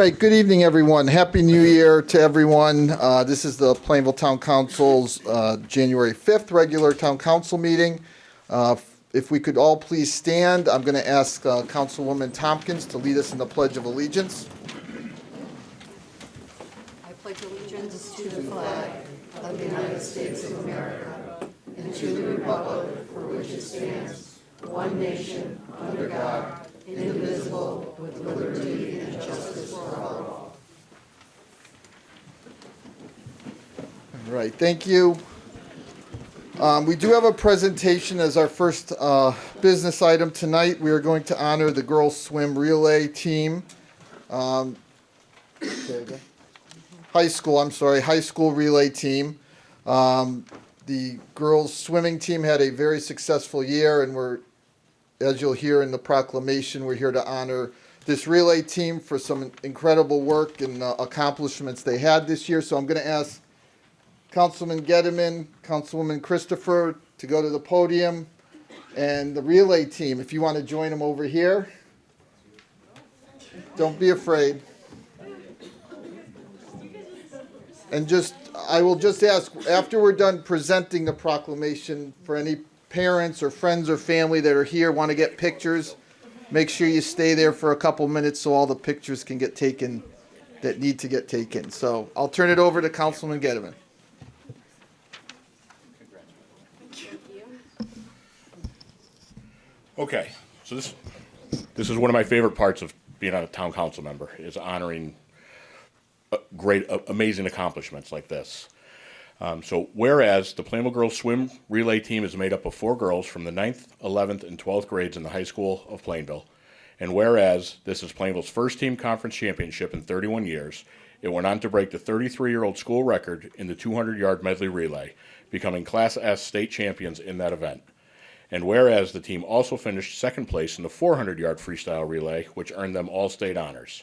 right, good evening, everyone. Happy New Year to everyone. This is the Plainville Town Council's January 5th regular Town Council meeting. If we could all please stand, I'm going to ask Councilwoman Tompkins to lead us in the Pledge of Allegiance. I pledge allegiance to the flag of the United States of America and to the republic for which it stands, one nation, under God, indivisible, with liberty and justice for all. All right, thank you. We do have a presentation as our first business item tonight. We are going to honor the girls swim relay team. High school relay team. The girls swimming team had a very successful year, and as you'll hear in the proclamation, we're here to honor this relay team for some incredible work and accomplishments they had this year. So I'm going to ask Councilman Gettleman, Councilwoman Christopher to go to the podium, and the relay team, if you want to join them over here. Don't be afraid. And I will just ask, after we're done presenting the proclamation, for any parents or friends or family that are here, want to get pictures, make sure you stay there for a couple minutes so all the pictures can get taken that need to get taken. So I'll turn it over to Councilman Gettleman. Okay, so this is one of my favorite parts of being a town council member, is honoring amazing accomplishments like this. So whereas the Plainville Girls Swim Relay Team is made up of 4 girls from the 9th, 11th, and 12th grades in the high school of Plainville, and whereas this is Plainville's first team conference championship in 31 years, it went on to break the 33-year-old school record in the 200-yard medley relay, becoming Class S state champions in that event. And whereas the team also finished second place in the 400-yard freestyle relay, which earned them all state honors.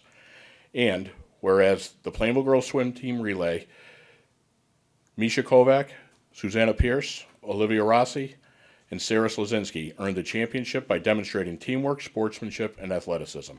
And whereas the Plainville Girls Swim Team Relay, Misha Kovac, Susanna Pierce, Olivia Rossi, and Sarah Slazinski earned the championship by demonstrating teamwork, sportsmanship, and athleticism.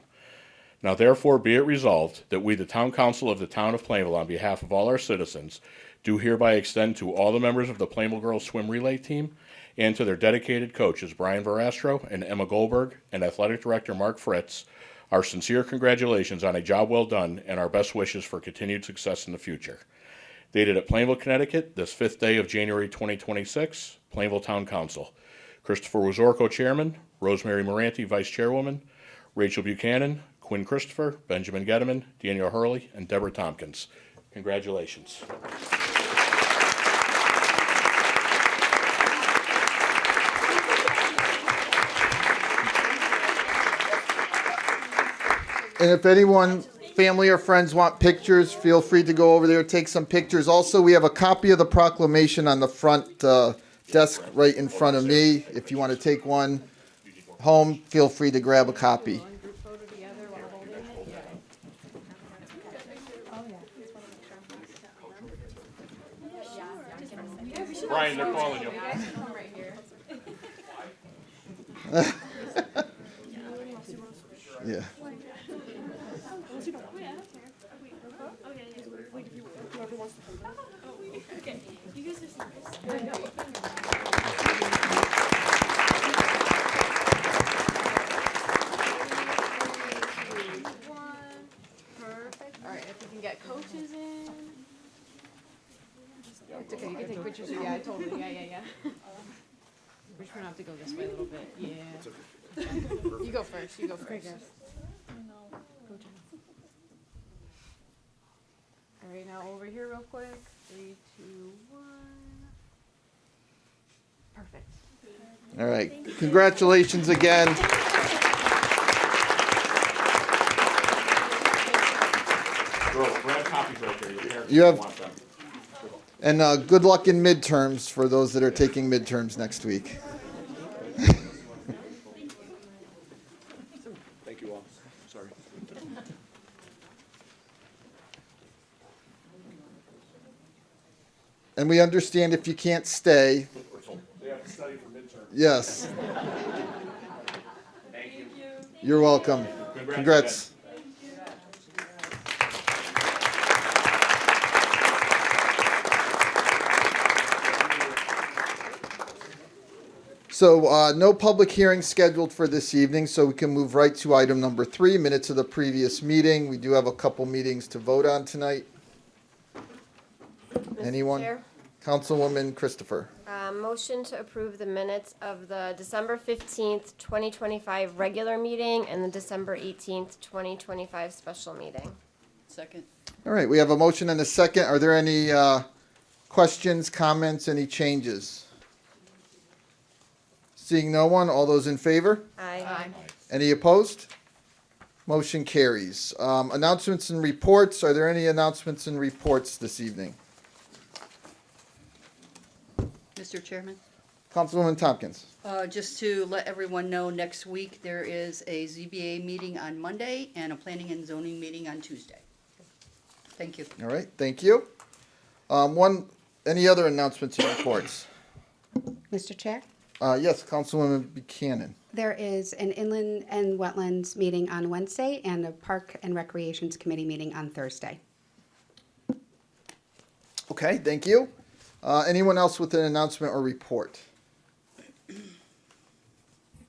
Now therefore be it resolved that we, the Town Council of the Town of Plainville, on behalf of all our citizens, do hereby extend to all the members of the Plainville Girls Swim Relay Team and to their dedicated coaches, Brian Verastro and Emma Goldberg, and Athletic Director Mark Fritz, our sincere congratulations on a job well done and our best wishes for continued success in the future. Dated at Plainville, Connecticut, this 5th day of January 2026, Plainville Town Council. Christopher Wazorko, Chairman, Rosemary Moranti, Vice Chairwoman, Rachel Buchanan, Quinn Christopher, Benjamin Gettleman, Daniel Hurley, and Deborah Tompkins. Congratulations. And if anyone, family or friends, want pictures, feel free to go over there, take some pictures. Also, we have a copy of the proclamation on the front desk right in front of me. If you want to take one home, feel free to grab a copy. Brian, they're calling you. Yeah. Perfect. All right, if we can get coaches in. It's okay, you can take pictures. Yeah, totally. Yeah. We're just gonna have to go this way a little bit. Yeah. You go first. All right, now over here real quick. 3, 2, 1. Perfect. All right. Congratulations again. Girls, grab copies right there. Your parents You have- want them. And good luck in midterms for those that are taking midterms next week. Thank you all. Sorry. And we understand if you can't stay. They have to study for midterm. Yes. Thank you. You're welcome. Congrats. So no public hearing scheduled for this evening, so we can move right to item number 3, minutes of the previous meeting. We do have a couple meetings to vote on tonight. Mr. Anyone? Chair, Councilwoman Christopher. motion to approve the minutes of the December 15th, 2025 regular meeting and the December 18th, 2025 special meeting. Second. All right, we have a motion and a second. Are there any questions, comments, any changes? Seeing no one, all those in favor? Aye. Any opposed? Motion carries. Announcements and reports. Are there any announcements and reports this evening? Mr. Chairman, Councilwoman Tompkins. just to let everyone know, next week there is a ZBA meeting on Monday and a planning and zoning meeting on Tuesday. Thank you. All right, thank you. Any other announcements and reports? Mr. Chair, Yes, Councilwoman Buchanan. there is an Inland and Wetlands meeting on Wednesday and a Park and Recreations Committee meeting on Thursday. Okay, thank you. Anyone else with an announcement or report?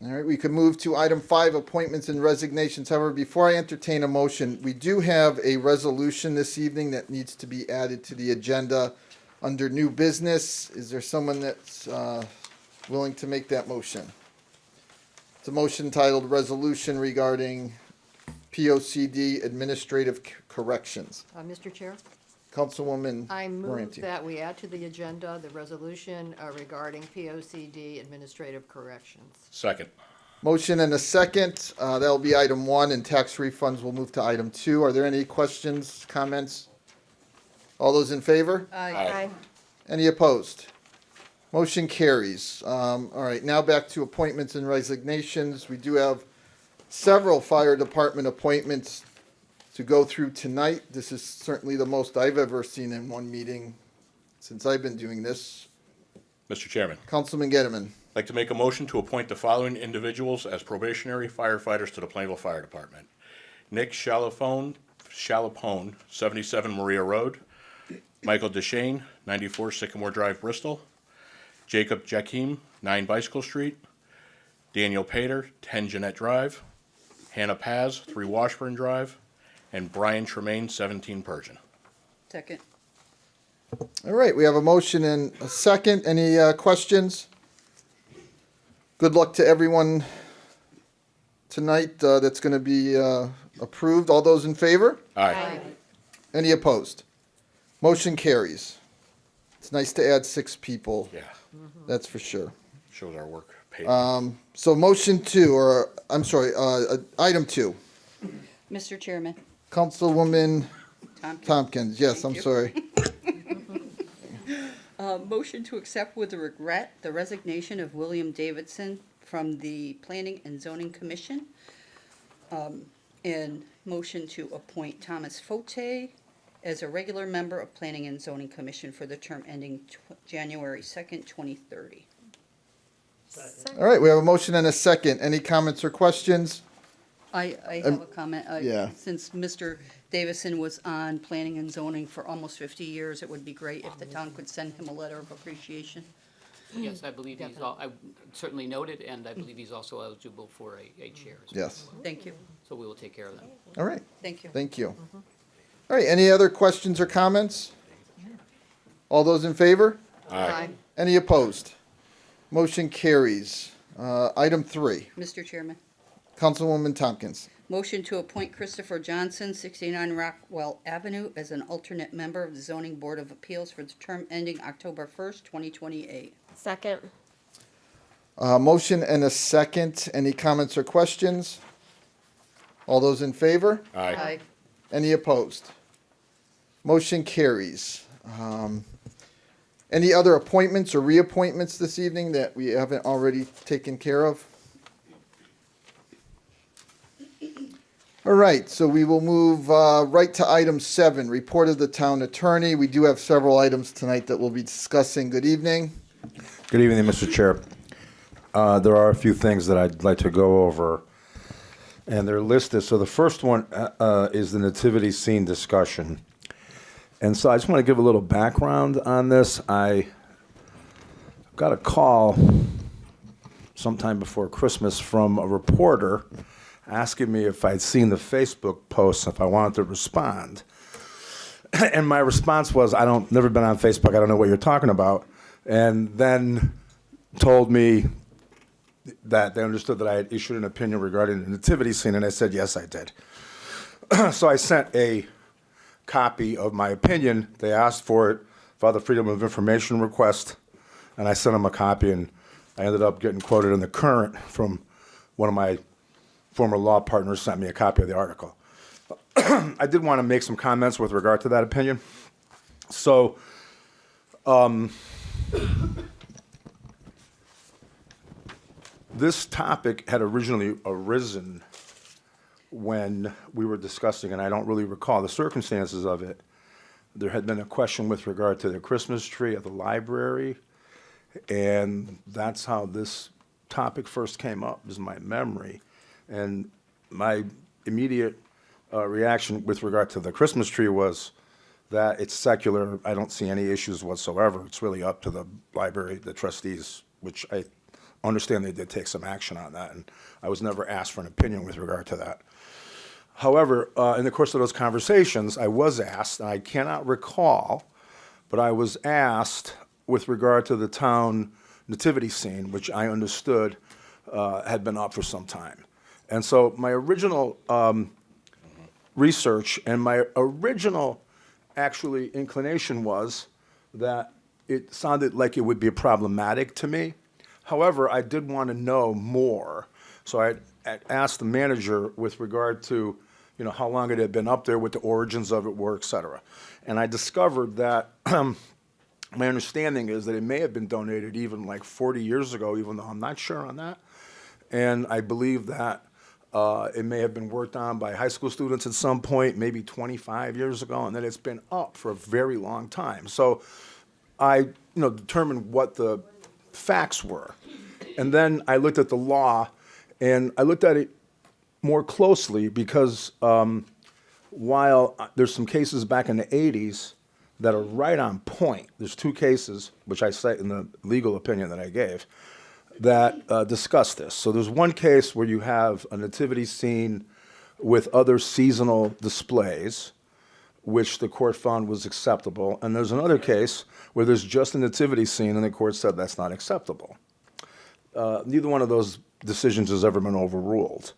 All right, we can move to item 5, appointments and resignations. However, before I entertain a motion, we do have a resolution this evening that needs to be added to the agenda under new business. Is there someone that's willing to make that motion? It's a motion titled Resolution Regarding POCD Administrative Corrections. Mr. Chair, Councilwoman I move Moranti. that we add to the agenda the resolution regarding POCD administrative corrections. Second. Motion and a second. That'll be item 1, and tax refunds will move to item 2. Are there any questions, comments? All those in favor? Aye. Any opposed? Motion carries. All right, now back to appointments and resignations. We do have several fire department appointments to go through tonight. This is certainly the most I've ever seen in one meeting since I've been doing this. Mr. Chairman, Councilman Gettleman. I'd like to make a motion to appoint the following individuals as probationary firefighters to the Plainville Fire Department. Nick Chalapone, 77 Maria Road. Michael Deshane, 94 Sycamore Drive, Bristol. Jacob Jakim, 9 Bicycle Street. Daniel Pater, 10 Jeanette Drive. Hannah Paz, 3 Washburn Drive. And Brian Tremaine, 17 Persian. Second. All right, we have a motion and a second. Any questions? Good luck to everyone tonight that's going to be approved. All those in favor? Aye. Any opposed? Motion carries. It's nice to add 6 people, Yeah, that's for sure. shows our work paid. So motion 2, or I'm sorry, item 2. Mr. Chairman, Councilwoman Tompkins. Tompkins, yes, I'm Thank you. sorry. Motion to accept with regret the resignation of William Davidson from the Planning and Zoning Commission. And motion to appoint Thomas Fote as a regular member of Planning and Zoning Commission for the term ending January 2nd, 2030. All right, we have a motion and a second. Any comments or questions? I have a comment. yeah. Since Mr. Davison was on Planning and Zoning for almost 50 years, it would be great if the town could send him a letter of appreciation. Yes, I believe he's, I certainly noted, and I believe he's also eligible for a chair. as well. Yes. Thank you, So we will take care of that. All right, thank you. thank you. All right, any other questions or comments? All those in favor? Aye. Any opposed? Motion carries. Item 3, Mr. Chairman, Councilwoman Tompkins. motion to appoint Christopher Johnson, 69 Rockwell Avenue, as an alternate member of the Zoning Board of Appeals for the term ending October 1st, 2028. Second. Motion and a second. Any comments or questions? All those in favor? Aye. Any opposed? Motion carries. Any other appointments or reappointments this evening that we haven't already taken care of? All right, so we will move right to item 7, report of the town attorney. We do have several items tonight that we'll be discussing. Good evening. Good evening, Mr. Chair. There are a few things that I'd like to go over, and they're listed. So the first one is the nativity scene discussion. And so I just want to give a little background on this. I got a call sometime before Christmas from a reporter asking me if I'd seen the Facebook post, if I wanted to respond. And my response was, never been on Facebook, I don't know what you're talking about. And then told me that they understood that I had issued an opinion regarding the nativity scene, and I said, yes, I did. So I sent a copy of my opinion. They asked for it, filed a Freedom of Information request, and I sent them a copy, and I ended up getting quoted in the Current from one of my former law partners sent me a copy of the article. I did want to make some comments with regard to that opinion. So, this topic had originally arisen when we were discussing, and I don't really recall the circumstances of it. There had been a question with regard to the Christmas tree at the library, and that's how this topic first came up, is my memory. And my immediate reaction with regard to the Christmas tree was that it's secular. I don't see any issues whatsoever. It's really up to the library, the trustees, which I understand they did take some action on that, and I was never asked for an opinion with regard to that. However, in the course of those conversations, I was asked, and I cannot recall, but I was asked with regard to the town nativity scene, which I understood had been up for some time. And so my original research and my original actually inclination was that it sounded like it would be problematic to me. However, I did want to know more. So I asked the manager with regard to, how long it had been up there, what the origins of it were, et cetera. And I discovered that my understanding is that it may have been donated even like 40 years ago, even though I'm not sure on that. And I believe that it may have been worked on by high school students at some point, maybe 25 years ago, and then it's been up for a very long time. So I, determined what the facts were. And then I looked at the law, and I looked at it more closely because while there's some cases back in the 80s that are right on point, there's two cases, which I cite in the legal opinion that I gave, that discuss this. So there's one case where you have a nativity scene with other seasonal displays, which the court found was acceptable. And there's another case where there's just a nativity scene, and the court said that's not acceptable. Neither one of those decisions has ever been overruled.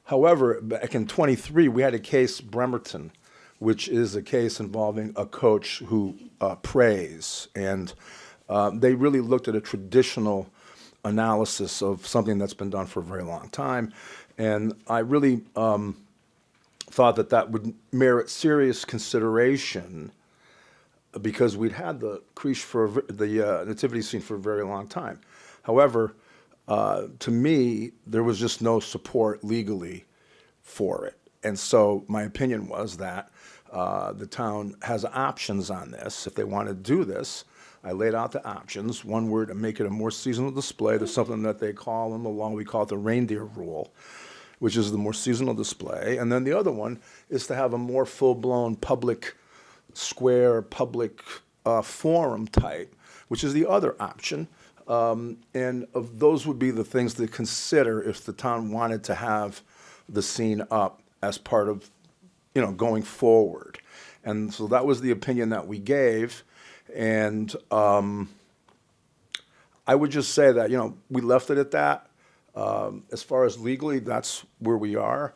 However, back in 23, we had a case, Bremerton, which is a case involving a coach who prays. And they really looked at a traditional analysis of something that's been done for a very long time. And I really thought that that would merit serious consideration because we'd had the creche for the nativity scene for a very long time. However, to me, there was just no support legally for it. And so my opinion was that the town has options on this. If they want to do this, I laid out the options. One were to make it a more seasonal display. There's something that they call in the law, we call it the reindeer rule, which is the more seasonal display. And then the other one is to have a more full-blown public square, public forum type, which is the other option. And of those would be the things to consider if the town wanted to have the scene up as part of, going forward. And so that was the opinion that we gave. And I would just say that, we left it at that. As far as legally, that's where we are.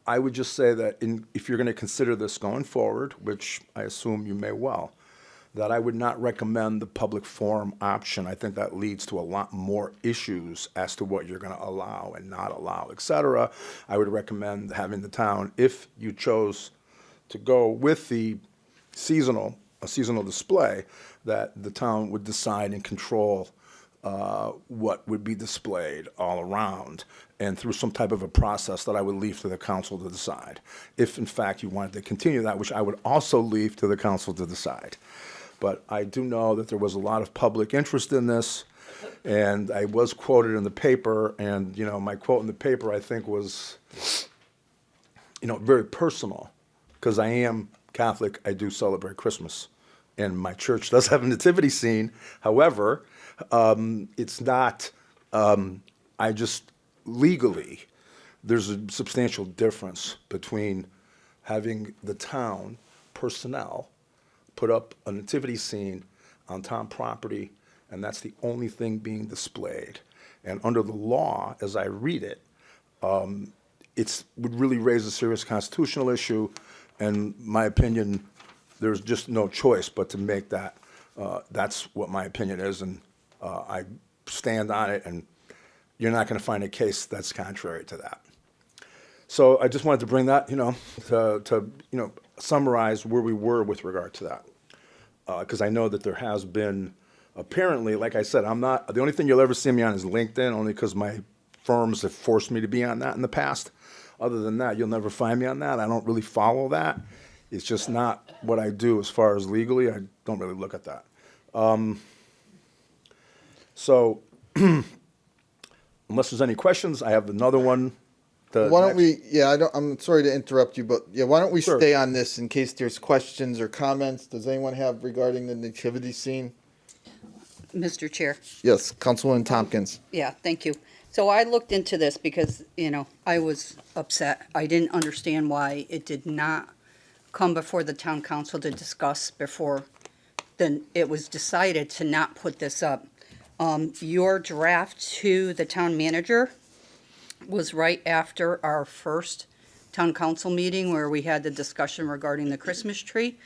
I would just say that if you're going to consider this going forward, which I assume you may well, that I would not recommend the public forum option. I think that leads to a lot more issues as to what you're going to allow and not allow, et cetera. I would recommend having the town, if you chose to go with the seasonal display, that the town would decide and control what would be displayed all around, and through some type of a process that I would leave to the council to decide. If, in fact, you wanted to continue that, which I would also leave to the council to decide. But I do know that there was a lot of public interest in this, and I was quoted in the paper, and, my quote in the paper, I think, was, very personal, because I am Catholic. I do celebrate Christmas, and my church does have a nativity scene. However, it's not I just, legally, there's a substantial difference between having the town personnel put up a nativity scene on town property, and that's the only thing being displayed. And under the law, as I read it, would really raise a serious constitutional issue, and my opinion, there's just no choice but to make that. That's what my opinion is, and I stand on it, and you're not going to find a case that's contrary to that. So I just wanted to bring that, to summarize where we were with regard to that, because I know that there has been, apparently, like I said, I'm not, the only thing you'll ever see me on is LinkedIn, only because my firms have forced me to be on that in the past. Other than that, you'll never find me on that. I don't really follow that. It's just not what I do as far as legally. I don't really look at that. So, unless there's any questions, I have another one. Why don't we, I'm sorry to interrupt you, but why don't we Sure. stay on this in case there's questions or comments? Does anyone have regarding the nativity scene? Mr. Chair. Yes, Councilwoman Tompkins. Yeah, thank you. So I looked into this because, I was upset. I didn't understand why it did not come before the town council to discuss before then it was decided to not put this up. Your draft to the town manager was right after our first town council meeting where we had the discussion regarding the Christmas tree.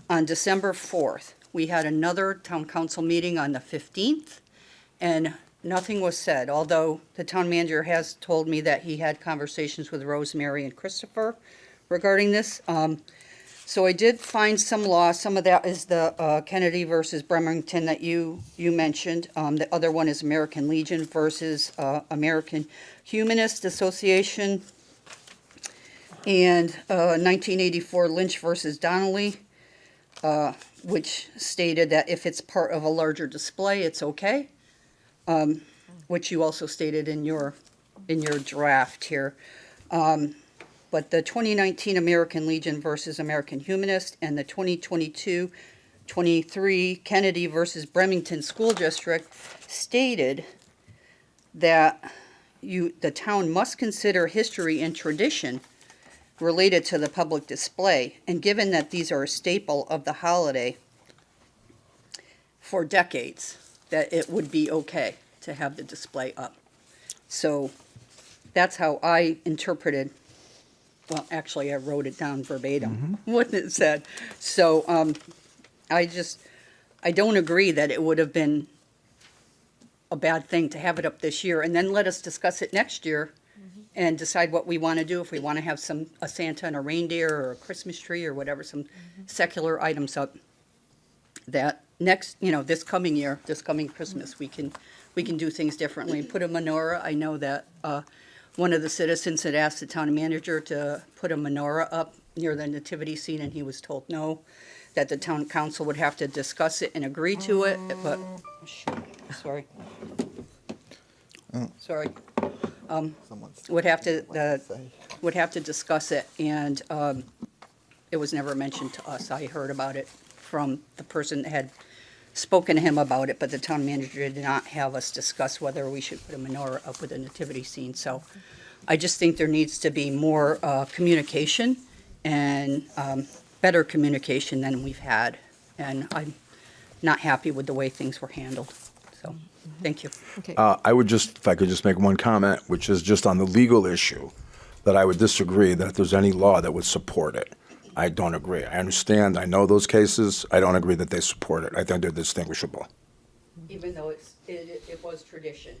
On December 4th, we had another town council meeting on the 15th, and nothing was said, although the town manager has told me that he had conversations with Rosemary and Christopher regarding this. So I did find some law. Some of that is the Kennedy versus Bremerton that you mentioned. The other one is American Legion versus American Humanist Association. And 1984 Lynch versus Donnelly, which stated that if it's part of a larger display, it's okay. Which you also stated in your draft here. But the 2019 American Legion versus American Humanist and the 2022-23 Kennedy versus Bremerton School District stated that the town must consider history and tradition related to the public display. And given that these are a staple of the holiday for decades, that it would be okay to have the display up. So that's how I interpreted. Well, actually, I wrote it down verbatim, what it said. So I don't agree that it would have been a bad thing to have it up this year, and then let us discuss it next year and decide what we want to do, if we want to have a Santa and a reindeer or a Christmas tree or whatever, some secular items up. That next, this coming year, this coming Christmas, we can do things differently. Put a menorah. I know that one of the citizens had asked the town manager to put a menorah up near the nativity scene, and he was told no, that the town council would have to discuss it and agree to it, but, sorry. Sorry. Would have to discuss it, and it was never mentioned to us. I heard about it from the person that had spoken to him about it, but the town manager did not have us discuss whether we should put a menorah up with a nativity scene. So I just think there needs to be more communication and better communication than we've had. And I'm not happy with the way things were handled. So, thank you. Okay. I would just, if I could just make one comment, which is just on the legal issue, that I would disagree that there's any law that would support it. I don't agree. I understand, I know those cases. I don't agree that they support it. I think they're distinguishable. Even though it was tradition.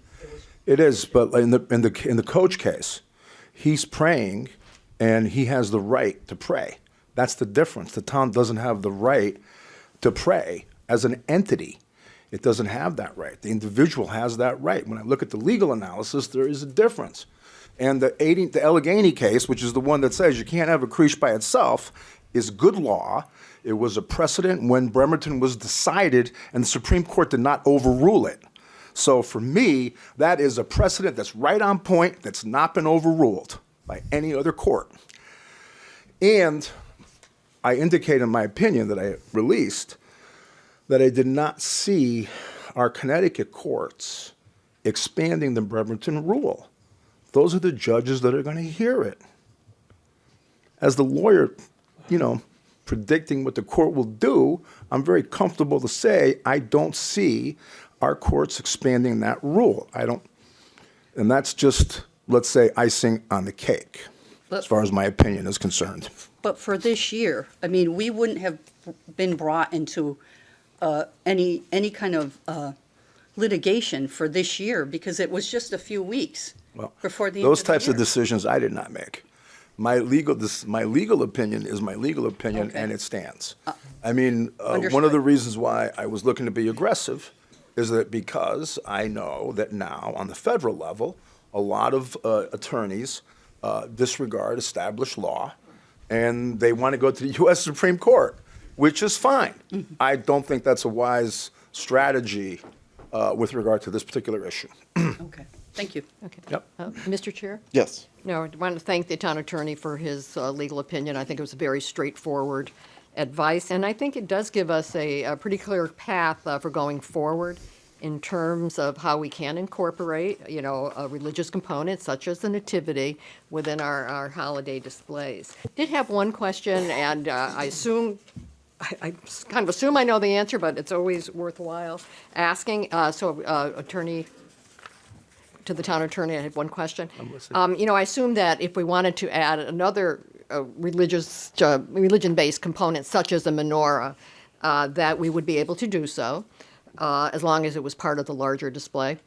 It is, but in the coach case, he's praying, and he has the right to pray. That's the difference. The town doesn't have the right to pray as an entity. It doesn't have that right. The individual has that right. When I look at the legal analysis, there is a difference. And the Allegheny case, which is the one that says you can't have a creche by itself, is good law. It was a precedent when Bremerton was decided, and the Supreme Court did not overrule it. So for me, that is a precedent that's right on point, that's not been overruled by any other court. And I indicate in my opinion that I released that I did not see our Connecticut courts expanding the Bremerton rule. Those are the judges that are going to hear it. As the lawyer, predicting what the court will do, I'm very comfortable to say I don't see our courts expanding that rule. I don't, and that's just, let's say, icing on the cake, as far as my opinion is concerned. But for this year, I mean, we wouldn't have been brought into any kind of litigation for this year because it was just a few weeks Well, before the end those of the types of year. decisions I did not make. My legal opinion is my legal opinion, Okay. and it stands. I mean, one of Understood. the reasons why I was looking to be aggressive is that because I know that now on the federal level, a lot of attorneys disregard established law, and they want to go to the U.S. Supreme Court, which is fine. Mm-hmm. I don't think that's a wise strategy with regard to this particular issue. Okay, thank you. Okay. Yep. Mr. Chair? Yes. No, I want to thank the town attorney for his legal opinion. I think it was very straightforward advice, and I think it does give us a pretty clear path for going forward in terms of how we can incorporate, a religious component such as the nativity within our holiday displays. Did have one question, and I kind of assume I know the answer, but it's always worthwhile asking. To the town attorney, I had one question. I assume that if we wanted to add another religion-based component, such as a menorah, that we would be able to do so, as long as it was part of the larger display.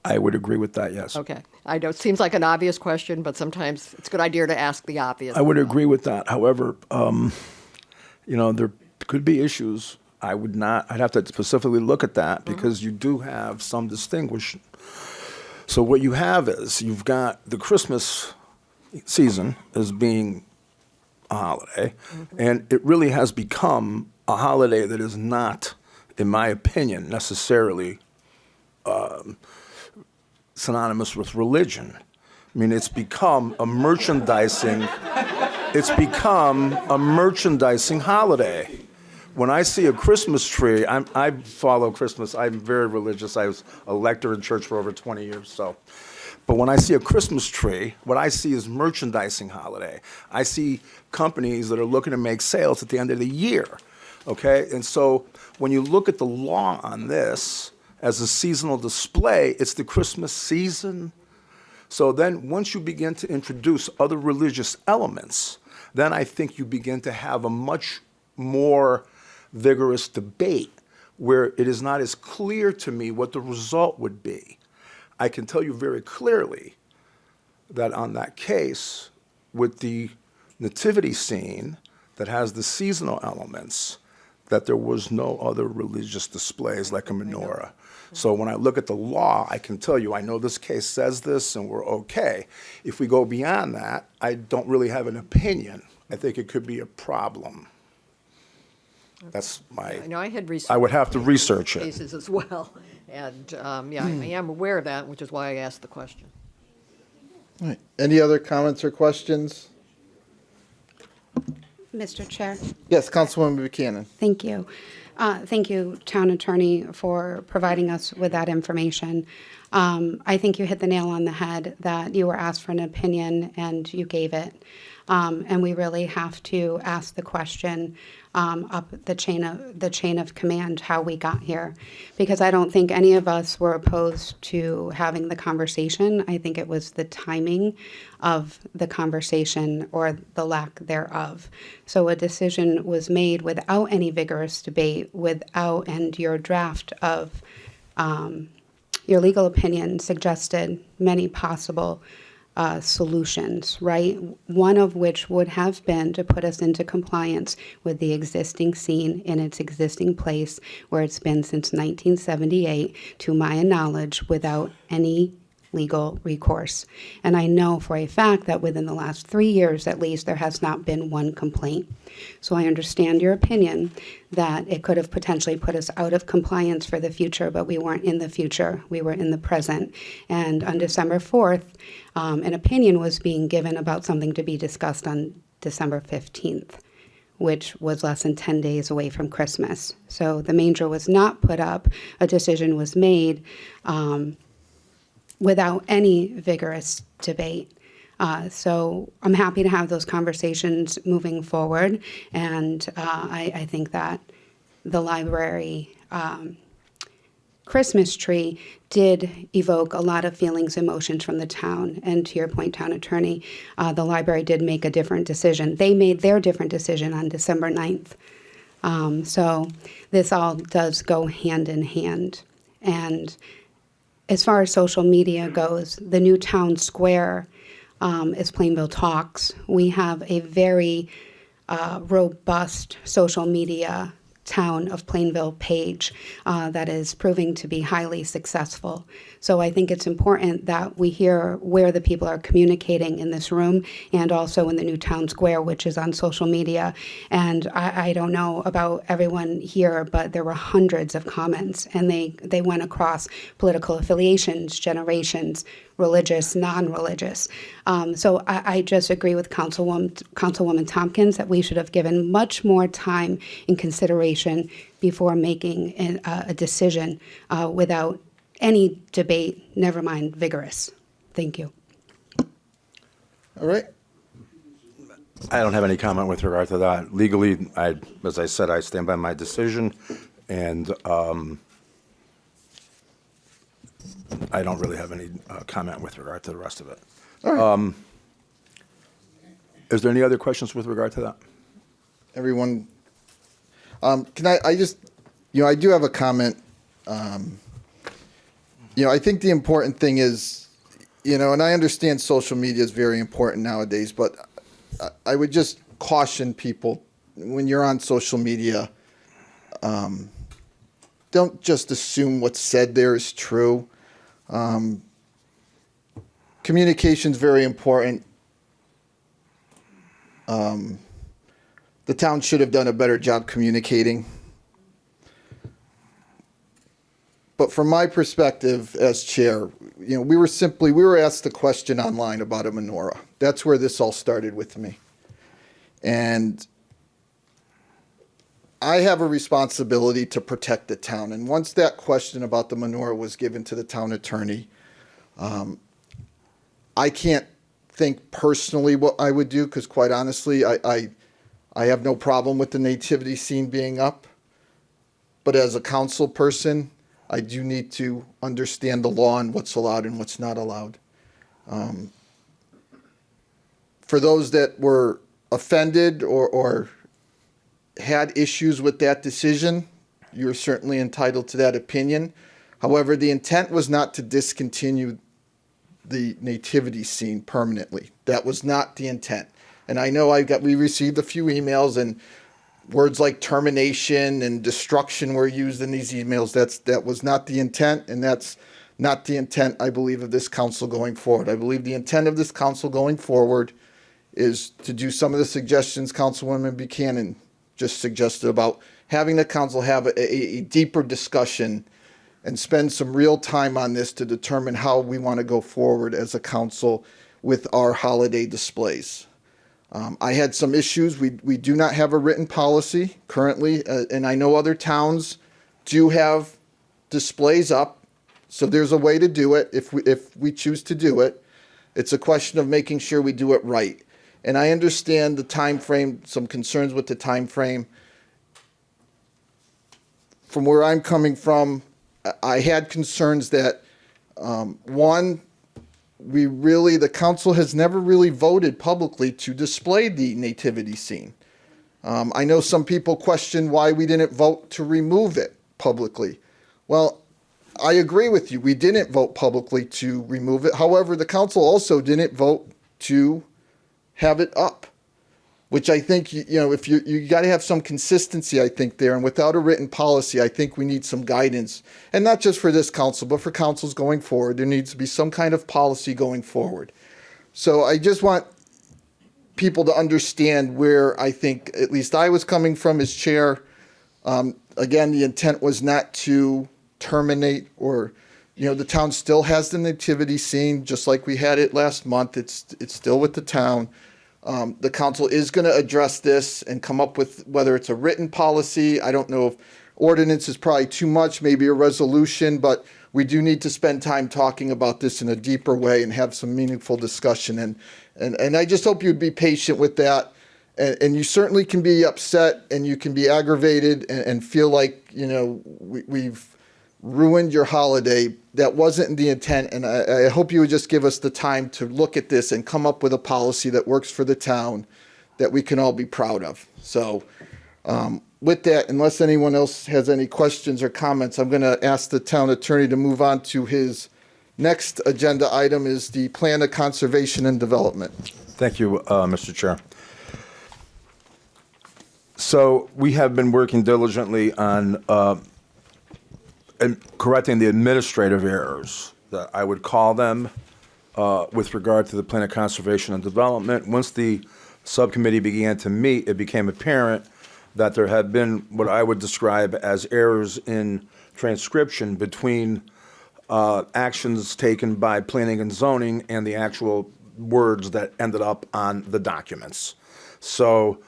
I would agree with that, yes. Okay. I know it seems like an obvious question, but sometimes it's a good idea to ask the obvious. I would agree with that. However, there could be issues. I'd have to specifically look at that because you do have some distinguish. So what you have is you've got the Christmas season as being a holiday, and it really has become a holiday that is not, in my opinion, necessarily synonymous with religion. I mean, it's become a merchandising holiday. When I see a Christmas tree, I follow Christmas. I'm very religious. I was a lector in church for over 20 years. But when I see a Christmas tree, what I see is merchandising holiday. I see companies that are looking to make sales at the end of the year. Okay, and so when you look at the law on this as a seasonal display, it's the Christmas season. So then once you begin to introduce other religious elements, then I think you begin to have a much more vigorous debate where it is not as clear to me what the result would be. I can tell you very clearly that on that case, with the nativity scene that has the seasonal elements, that there was no other religious displays like a menorah. So when I look at the law, I can tell you, I know this case says this and we're okay. If we go beyond that, I don't really have an opinion. I think it could be a problem. That's my, I know I had researched I would have to research it. cases as well, and I am aware of that, which is why I asked the question. All right. Any other comments or questions? Mr. Chair, Yes, Councilwoman Buchanan. thank you. Thank you, Town Attorney, for providing us with that information. I think you hit the nail on the head that you were asked for an opinion and you gave it. And we really have to ask the question up the chain of command how we got here, because I don't think any of us were opposed to having the conversation. I think it was the timing of the conversation or the lack thereof. So a decision was made without any vigorous debate, and your draft of your legal opinion suggested many possible solutions, right? One of which would have been to put us into compliance with the existing scene in its existing place where it's been since 1978, to my knowledge, without any legal recourse. And I know for a fact that within the last 3 years, at least, there has not been one complaint. So I understand your opinion that it could have potentially put us out of compliance for the future, but we weren't in the future, we were in the present. And on December 4th, an opinion was being given about something to be discussed on December 15th, which was less than 10 days away from Christmas. So the manger was not put up, a decision was made, without any vigorous debate. So I'm happy to have those conversations moving forward, and I think that the library Christmas tree did evoke a lot of feelings, emotions from the town. And to your point, Town Attorney, the library did make a different decision. They made their different decision on December 9th. So this all does go hand in hand. And as far as social media goes, the new town square is Plainville Talks. We have a very robust social media Town of Plainville page that is proving to be highly successful. So I think it's important that we hear where the people are communicating in this room and also in the new town square, which is on social media. And I don't know about everyone here, but there were hundreds of comments, and they went across political affiliations, generations, religious, non-religious. So I just agree with Councilwoman Tompkins that we should have given much more time and consideration before making a decision without any debate, never mind vigorous. Thank you. All right. I don't have any comment with regard to that. Legally, as I said, I stand by my decision, and I don't really have any comment with regard to the rest of it. All right. Is there any other questions with regard to that? Everyone, can I just, I do have a comment. I think the important thing is, and I understand social media is very important nowadays, but I would just caution people when you're on social media, don't just assume what's said there is true. Communication is very important. The town should have done a better job communicating. But from my perspective as chair, we were asked the question online about a menorah. That's where this all started with me. And I have a responsibility to protect the town. And once that question about the menorah was given to the town attorney, I can't think personally what I would do, because quite honestly, I have no problem with the nativity scene being up. But as a council person, I do need to understand the law and what's allowed and what's not allowed. For those that were offended or had issues with that decision, you're certainly entitled to that opinion. However, the intent was not to discontinue the nativity scene permanently. That was not the intent. And I know we received a few emails, and words like termination and destruction were used in these emails. That was not the intent, and that's not the intent, I believe, of this council going forward. I believe the intent of this council going forward is to do some of the suggestions Councilwoman Buchanan just suggested about having the council have a deeper discussion and spend some real time on this to determine how we want to go forward as a council with our holiday displays. I had some issues. We do not have a written policy currently, and I know other towns do have displays up, so there's a way to do it if we choose to do it. It's a question of making sure we do it right. And I understand the time frame, some concerns with the time frame. From where I'm coming from, I had concerns that, one, the council has never really voted publicly to display the nativity scene. I know some people question why we didn't vote to remove it publicly. Well, I agree with you. We didn't vote publicly to remove it. However, the council also didn't vote to have it up, which I think, if you got to have some consistency, I think, there. And without a written policy, I think we need some guidance. And not just for this council, but for councils going forward. There needs to be some kind of policy going forward. So I just want people to understand where I think, at least I was coming from as chair. Again, the intent was not to terminate or, the town still has the nativity scene, just like we had it last month. It's still with the town. The council is going to address this and come up with whether it's a written policy. I don't know if ordinance is probably too much, maybe a resolution, but we do need to spend time talking about this in a deeper way and have some meaningful discussion. And I just hope you'd be patient with that. And you certainly can be upset and you can be aggravated and feel like, we've ruined your holiday. That wasn't the intent. And I hope you would just give us the time to look at this and come up with a policy that works for the town that we can all be proud of. So with that, unless anyone else has any questions or comments, I'm going to ask the town attorney to move on to his next agenda item is the Plan of Conservation and Development. Thank you, Mr. Chair. So we have been working diligently on correcting the administrative errors that I would call them with regard to the Plan of Conservation and Development. Once the subcommittee began to meet, it became apparent that there had been what I would describe as errors in transcription between actions taken by planning and zoning and the actual words that ended up on the documents. So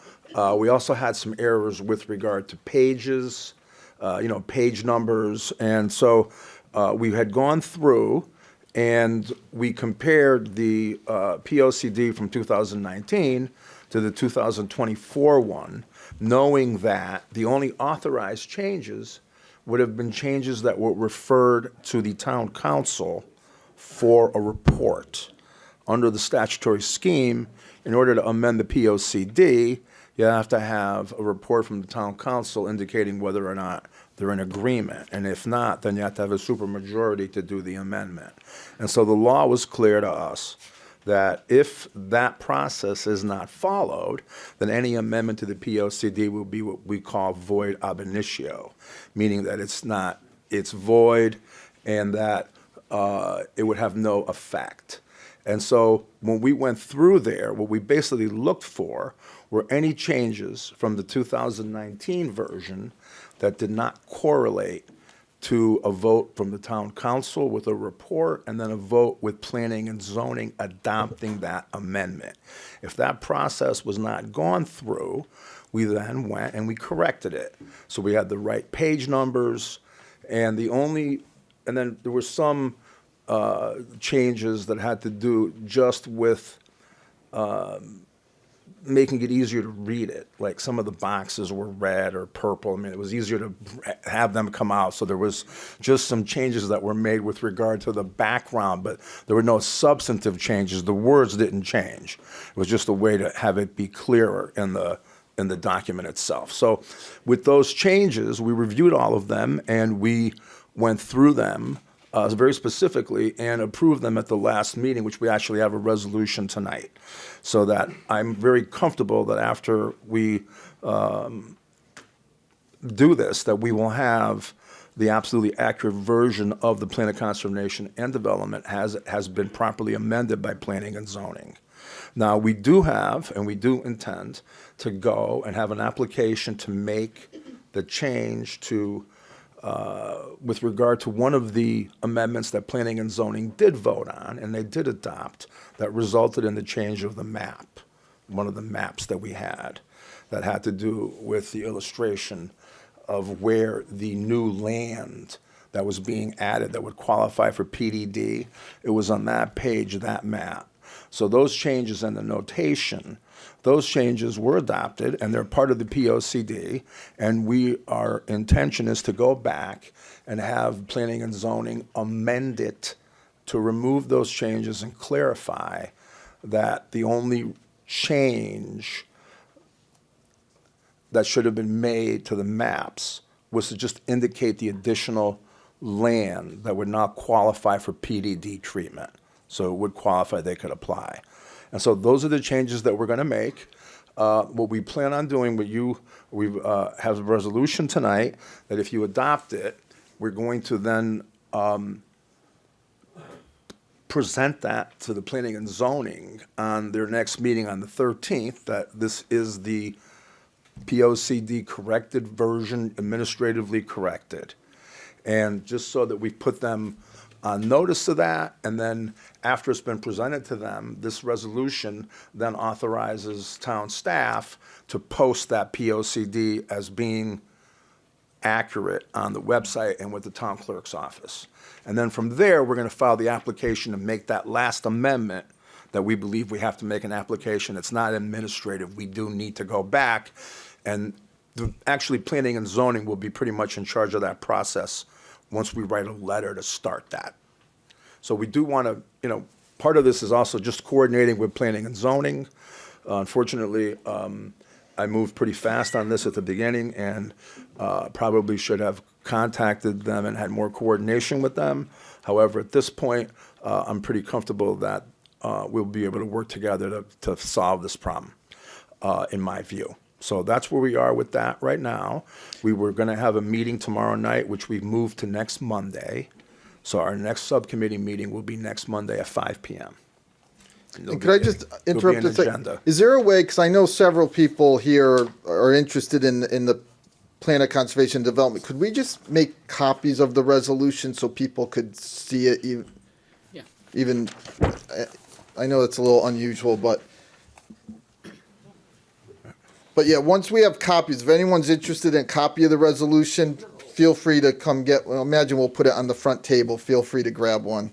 we also had some errors with regard to pages, page numbers. And so we had gone through and we compared the POCD from 2019 to the 2024 one, knowing that the only authorized changes would have been changes that were referred to the town council for a report. Under the statutory scheme, in order to amend the POCD, you have to have a report from the town council indicating whether or not they're in agreement. And if not, then you have to have a supermajority to do the amendment. And so the law was clear to us that if that process is not followed, then any amendment to the POCD will be what we call void ab initio, meaning that it's void and that it would have no effect. And so when we went through there, what we basically looked for were any changes from the 2019 version that did not correlate to a vote from the town council with a report and then a vote with planning and zoning adopting that amendment. If that process was not gone through, we then went and we corrected it. So we had the right page numbers and then there were some changes that had to do just with making it easier to read it. Like some of the boxes were red or purple. I mean, it was easier to have them come out. So there was just some changes that were made with regard to the background, but there were no substantive changes. The words didn't change. It was just a way to have it be clearer in the document itself. So with those changes, we reviewed all of them and we went through them very specifically and approved them at the last meeting, which we actually have a resolution tonight. So that I'm very comfortable that after we do this, that we will have the absolutely accurate version of the Plan of Conservation and Development has been properly amended by planning and zoning. Now, we do have, and we do intend to go and have an application to make the change to with regard to one of the amendments that planning and zoning did vote on, and they did adopt, that resulted in the change of the map, one of the maps that we had, that had to do with the illustration of where the new land that was being added that would qualify for PDD, it was on that page, that map. So those changes in the notation, those changes were adopted and they're part of the POCD, and our intention is to go back and have planning and zoning amend it to remove those changes and clarify that the only change that should have been made to the maps was to just indicate the additional land that would not qualify for PDD treatment. So it would qualify, they could apply. And so those are the changes that we're going to make. What we plan on doing we have a resolution tonight that if you adopt it, we're going to then present that to the planning and zoning on their next meeting on the 13th, that this is the POCD corrected version, administratively corrected. And just so that we put them on notice of that, and then after it's been presented to them, this resolution then authorizes town staff to post that POCD as being accurate on the website and with the town clerk's office. And then from there, we're going to file the application to make that last amendment that we believe we have to make an application. It's not administrative. We do need to go back. And actually, planning and zoning will be pretty much in charge of that process once we write a letter to start that. So we do want to, part of this is also just coordinating with planning and zoning. Unfortunately, I moved pretty fast on this at the beginning and probably should have contacted them and had more coordination with them. However, at this point, I'm pretty comfortable that we'll be able to work together to solve this problem, in my view. So that's where we are with that right now. We were going to have a meeting tomorrow night, which we've moved to next Monday. So our next subcommittee meeting will be next Monday at 5 p.m. And could I just interrupt an a second? agenda. Is there a way, because I know several people here are interested in the plan of conservation and development, could we just make copies of the resolution so people could see it Yeah. even, I know it's a little unusual, but yeah, once we have copies, if anyone's interested in a copy of the resolution, feel free to come get, well, imagine we'll put it on the front table, feel free to grab one.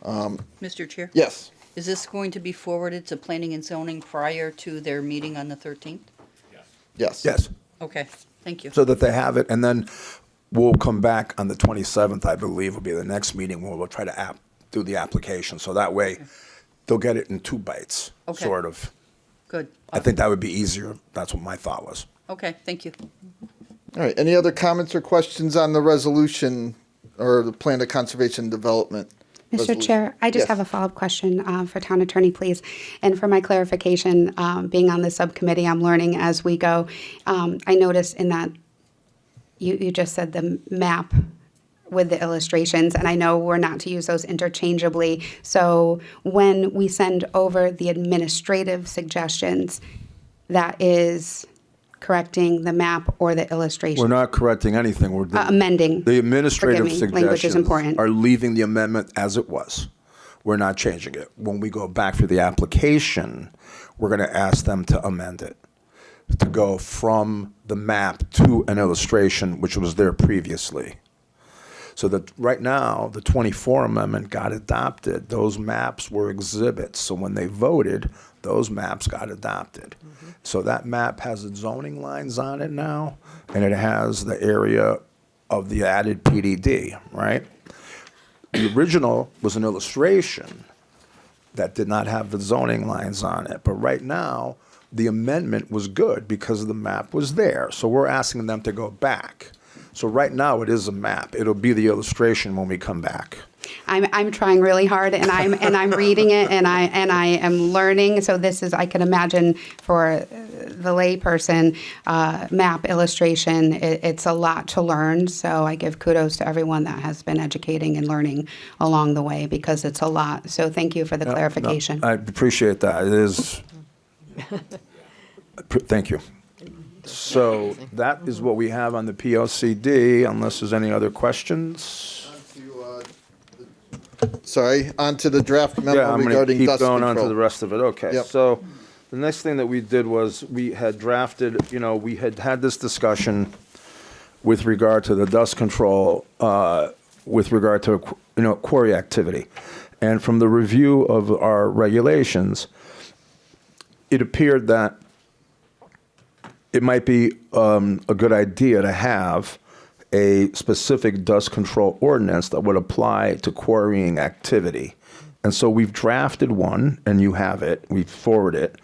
Mr. Chair? Yes. Is this going to be forwarded to planning and zoning prior to their meeting on the 13th? Yes. Yes, Okay, thank you. so that they have it. And then we'll come back on the 27th, I believe, will be the next meeting where we'll try to do the application. So that way, they'll get it in 2 bites, Okay. sort of. Good. I think that would be easier. That's what my thought was. Okay, thank you. All right, any other comments or questions on the resolution or the plan of conservation and development? Mr. resolution? Chair, I just Yes. have a follow-up question for Town Attorney, please. And for my clarification, being on the subcommittee, I'm learning as we go. I noticed in that you just said the map with the illustrations, and I know we're not to use those interchangeably. So when we send over the administrative suggestions, that is correcting the map or the illustration? We're not correcting anything. We're amending. The administrative Forgive me, language is suggestions important. are leaving the amendment as it was. We're not changing it. When we go back for the application, we're going to ask them to amend it, to go from the map to an illustration, which was there previously. So that right now, the 24 amendment got adopted. Those maps were exhibits. So when they voted, those maps got adopted. So that map has its zoning lines on it now, and it has the area of the added PDD, right? The original was an illustration that did not have the zoning lines on it. But right now, the amendment was good because the map was there. So we're asking them to go back. So right now, it is a map. It'll be the illustration when we come back. I'm trying really hard, and I'm reading it, and I am learning. So this is, I can imagine for the layperson, map illustration. It's a lot to learn. So I give kudos to everyone that has been educating and learning along the way because it's a lot. So thank you for the clarification. No, I appreciate that. It is. Thank you. So that is what we have on the PLCD, unless there's any other questions. Sorry, on to the draft Yeah, memo I'm going to regarding keep dust going on to control. the rest of it. Okay. Yep. So the next thing that we did was we had drafted, we had this discussion with regard to the dust control, with regard to, quarry activity. And from the review of our regulations, it appeared that it might be a good idea to have a specific dust control ordinance that would apply to quarrying activity. And so we've drafted one, and you have it. We forward it.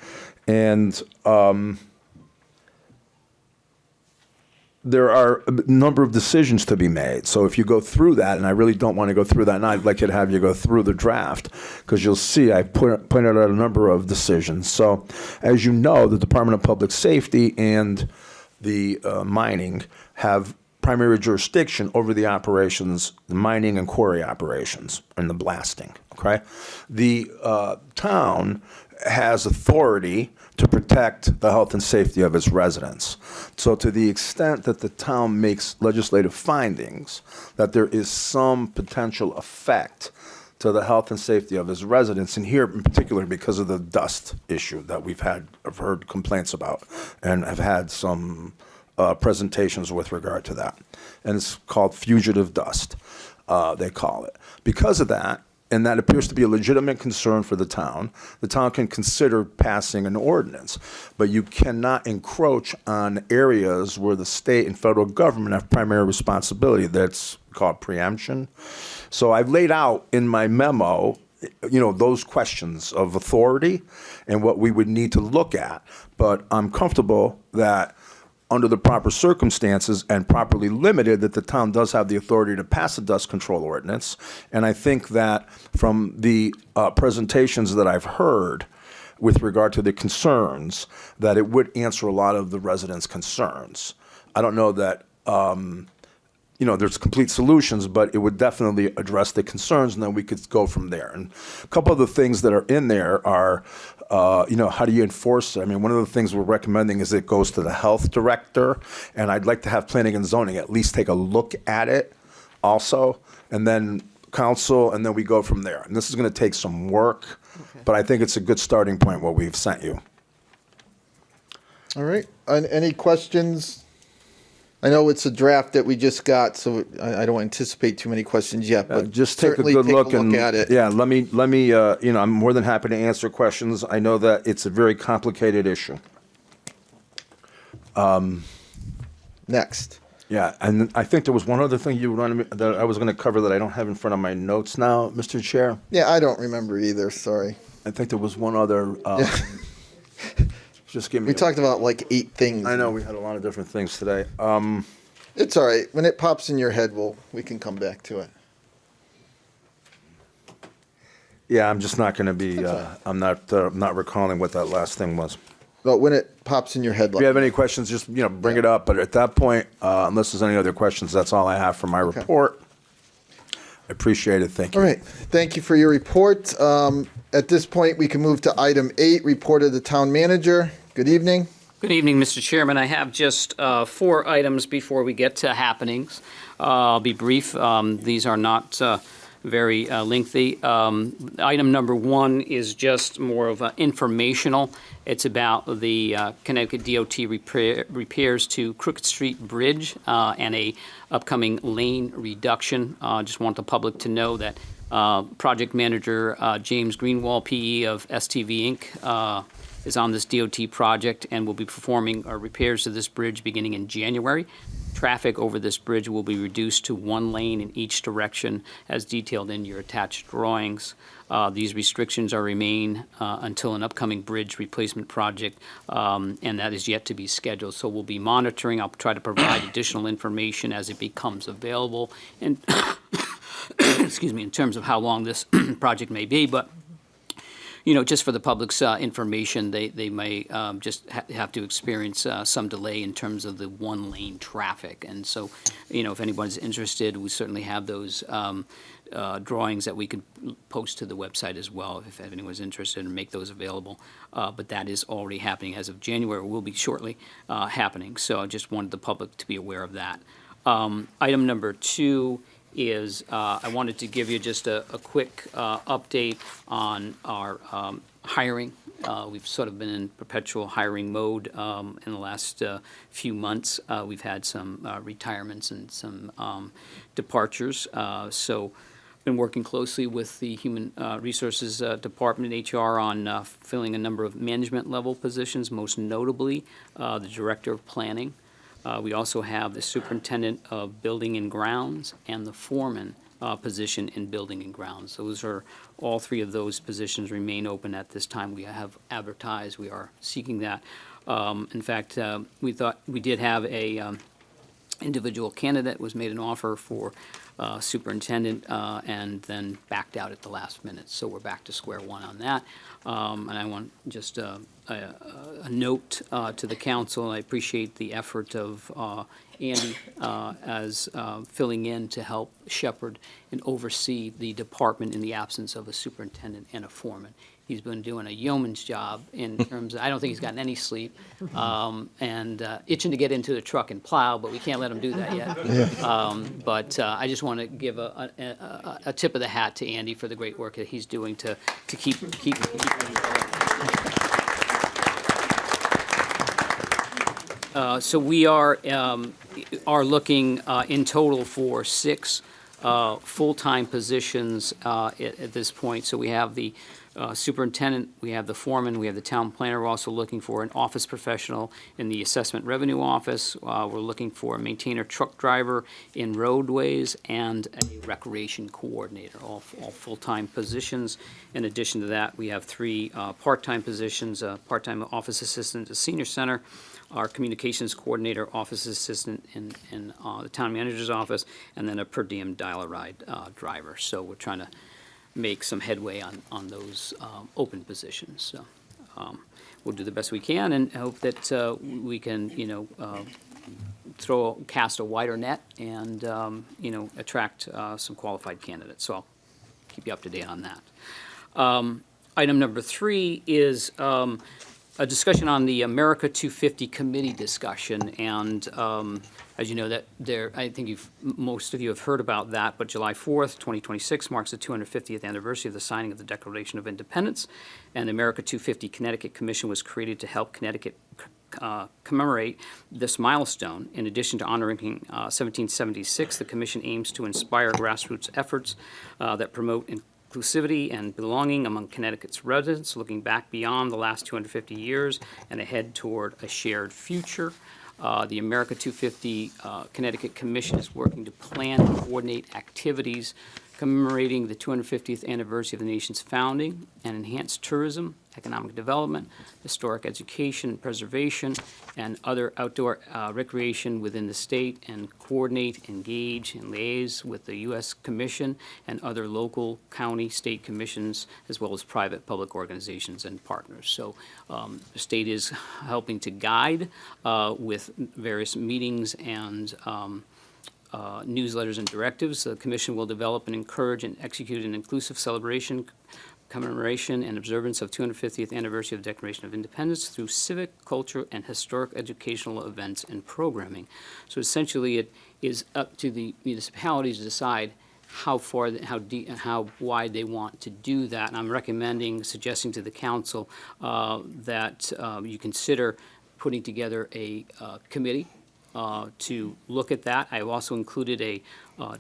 And there are a number of decisions to be made. So if you go through that, and I really don't want to go through that, and I'd like to have you go through the draft, because you'll see I pointed out a number of decisions. So as you know, the Department of Public Safety and the mining have primary jurisdiction over the operations, the mining and quarry operations, and the blasting, okay? The town has authority to protect the health and safety of its residents. So to the extent that the town makes legislative findings that there is some potential effect to the health and safety of its residents, and here in particular because of the dust issue that I've heard complaints about, and have had some presentations with regard to that. And it's called fugitive dust, they call it. Because of that, and that appears to be a legitimate concern for the town can consider passing an ordinance. But you cannot encroach on areas where the state and federal government have primary responsibility. That's called preemption. So I've laid out in my memo, those questions of authority and what we would need to look at. But I'm comfortable that under the proper circumstances and properly limited, that the town does have the authority to pass a dust control ordinance. And I think that from the presentations that I've heard with regard to the concerns, that it would answer a lot of the residents' concerns. I don't know that, there's complete solutions, but it would definitely address the concerns, and then we could go from there. And a couple of the things that are in there are, how do you enforce it? I mean, one of the things we're recommending is it goes to the health director, and I'd like to have planning and zoning at least take a look at it also, and then council, and then we go from there. And this is going to take some work, but I think it's a good starting point what we've sent you. All right. Any questions? I know it's a draft that we just got, so I don't anticipate too many questions yet, but Just take a certainly good look and at it. yeah, let me, I'm more than happy to answer questions. I know that it's a very complicated issue. Next. Yeah, and I think there was one other thing you wanted me, that I was going to cover that I don't have in front of my notes now, Mr. Chair. Yeah, I don't remember either, sorry. I think there was one other, just give me. We talked about like 8 things. I know, we had a lot of different things today. It's all right. When it pops in your head, we can come back to it. Yeah, I'm just not going to be, I'm not recalling what that last thing was. But when it pops in your head, If you have any questions, just, bring it up. But at that point, unless there's any other questions, that's all I have for my report. I appreciate it. Thank you. All right. Thank you for your report. At this point, we can move to item 8, report of the town manager. Good evening. Good evening, Mr. Chairman. I have just 4 items before we get to happenings. I'll be brief. These are not very lengthy. Item number 1 is just more of informational. It's about the Connecticut DOT repairs to Crooked Street Bridge and a upcoming lane reduction. Just want the public to know that project manager James Greenwald, PE of STV Inc., is on this DOT project and will be performing repairs to this bridge beginning in January. Traffic over this bridge will be reduced to 1 lane in each direction as detailed in your attached drawings. These restrictions remain until an upcoming bridge replacement project, and that is yet to be scheduled. So we'll be monitoring. I'll try to provide additional information as it becomes available, and excuse me, in terms of how long this project may be. But just for the public's information, they may just have to experience some delay in terms of the 1-lane traffic. And so, if anybody's interested, we certainly have those drawings that we could post to the website as well, if anyone's interested, and make those available. But that is already happening as of January, will be shortly happening. So I just wanted the public to be aware of that. Item number 2 is I wanted to give you just a quick update on our hiring. We've sort of been in perpetual hiring mode in the last few months. We've had some retirements and some departures. So been working closely with the Human Resources Department, HR, on filling a number of management level positions, most notably the Director of Planning. We also have the Superintendent of Building and Grounds and the Foreman position in Building and Grounds. Those are, all 3 of those positions remain open at this time. We have advertised, we are seeking that. In fact, we did have a individual candidate was made an offer for superintendent and then backed out at the last minute. So we're back to square one on that. And I want just a note to the council. I appreciate the effort of Andy as filling in to help shepherd and oversee the department in the absence of a superintendent and a foreman. He's been doing a yeoman's job in terms of, I don't think he's gotten any sleep, and itching to get into the truck and plow, but we can't let him do that yet. But I just want to give a tip of the hat to Andy for the great work that he's doing to keep going. So we are looking in total for 6 full-time positions at this point. So we have the superintendent, we have the foreman, we have the town planner. We're also looking for an office professional in the assessment revenue office. We're looking for a maintainer truck driver in roadways and a recreation coordinator, all full-time positions. In addition to that, we have 3 part-time positions, a part-time office assistant at senior center, our communications coordinator, office assistant in the town manager's office, and then a per diem dial-a-ride driver. So we're trying to make some headway on those open positions. So we'll do the best we can and hope that we can, cast a wider net and, attract some qualified candidates. So I'll keep you up to date on that. Item number 3 is a discussion on the America 250 committee discussion, and as you know, that I think most of you have heard about that, but July 4th, 2026 marks the 250th anniversary of the signing of the Declaration of Independence, and the America 250 Connecticut Commission was created to help Connecticut commemorate this milestone. In addition to honoring 1776, the commission aims to inspire grassroots efforts that promote inclusivity and belonging among Connecticut's residents, looking back beyond the last 250 years and ahead toward a shared future. The America 250 Connecticut Commission is working to plan and coordinate activities commemorating the 250th anniversary of the nation's founding and enhance tourism, economic development, historic education and preservation, and other outdoor recreation within the state, and coordinate, engage, and liaise with the U.S. Commission and other local, county, state commissions, as well as private public organizations and partners. So the state is helping to guide with various meetings and newsletters and directives. The Commission will develop and encourage and execute an inclusive celebration, commemoration, and observance of 250th anniversary of the Declaration of Independence through civic, culture, and historic educational events and programming. So essentially, it is up to the municipalities to decide how far, how deep, and how wide they want to do that. And I'm suggesting to the council that you consider putting together a committee to look at that. I've also included a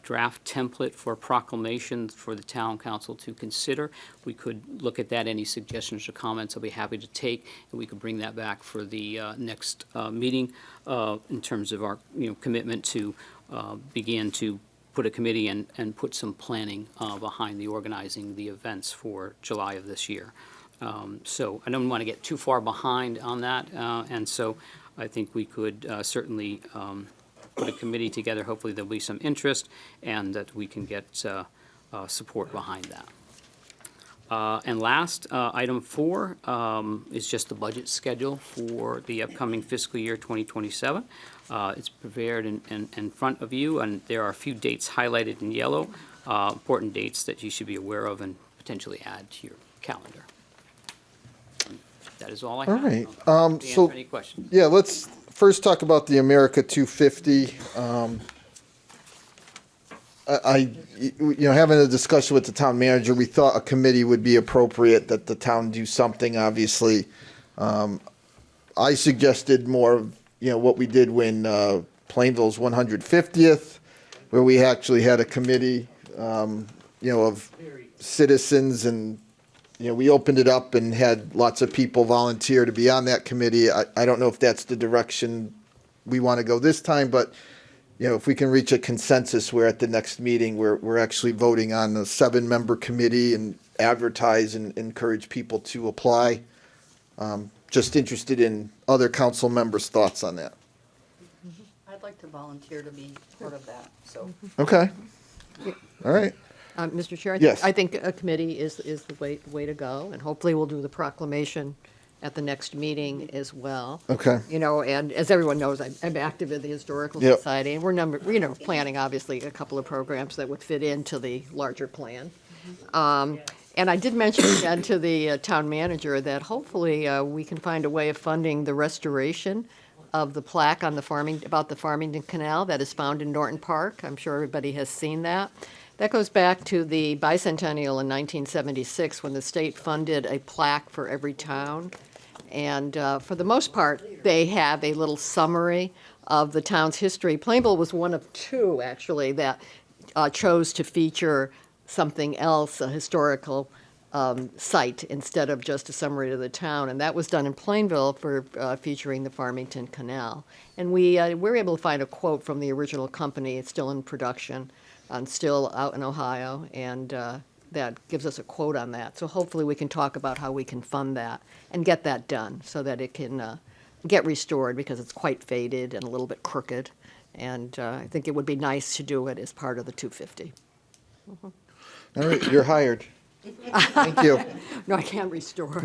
draft template for a proclamation for the town council to consider. We could look at that. Any suggestions or comments I'll be happy to take, and we could bring that back for the next meeting in terms of our commitment to begin to put a committee and put some planning behind the organizing the events for July of this year. So I don't want to get too far behind on that, and so I think we could certainly put a committee together. Hopefully there'll be some interest and that we can get support behind that. And last, item 4 is just the budget schedule for the upcoming fiscal year 2027. It's prepared in front of you, and there are a few dates highlighted in yellow, important dates that you should be aware of and potentially add to your calendar. That is all I All have. right. I'll be happy to So answer any questions. yeah, let's first talk about the America 250. Having a discussion with the town manager, we thought a committee would be appropriate, that the town do something, obviously. I suggested more of, what we did when Plainville's 150th, where we actually had a committee, of citizens, and, we opened it up and had lots of people volunteer to be on that committee. I don't know if that's the direction we want to go this time, but if we can reach a consensus where at the next meeting we're actually voting on a 7-member committee and advertise and encourage people to apply. Just interested in other council members' thoughts on that. I'd like to volunteer to be part of that, so. Okay. All right. Mr. Chair, Yes. I think a committee is the way to go, and hopefully we'll do the proclamation at the next meeting as well. Okay. And as everyone knows, I'm active in the Historical Yep. Society, and we're planning, obviously, a couple of programs that would fit into the larger plan. And I did mention again to the town manager that hopefully we can find a way of funding the restoration of the plaque on about the Farmington Canal that is found in Norton Park. I'm sure everybody has seen that. That goes back to the bicentennial in 1976 when the state funded a plaque for every town. And for the most part, they have a little summary of the town's history. Plainville was one of two, actually, that chose to feature something else, a historical site, instead of just a summary of the town. And that was done in Plainville for featuring the Farmington Canal. And we were able to find a quote from the original company. It's still in production and still out in Ohio. And that gives us a quote on that. So hopefully we can talk about how we can fund that and get that done so that it can get restored, because it's quite faded and a little bit crooked. And I think it would be nice to do it as part of the 250. All right, you're hired. Thank you. No, I can't restore.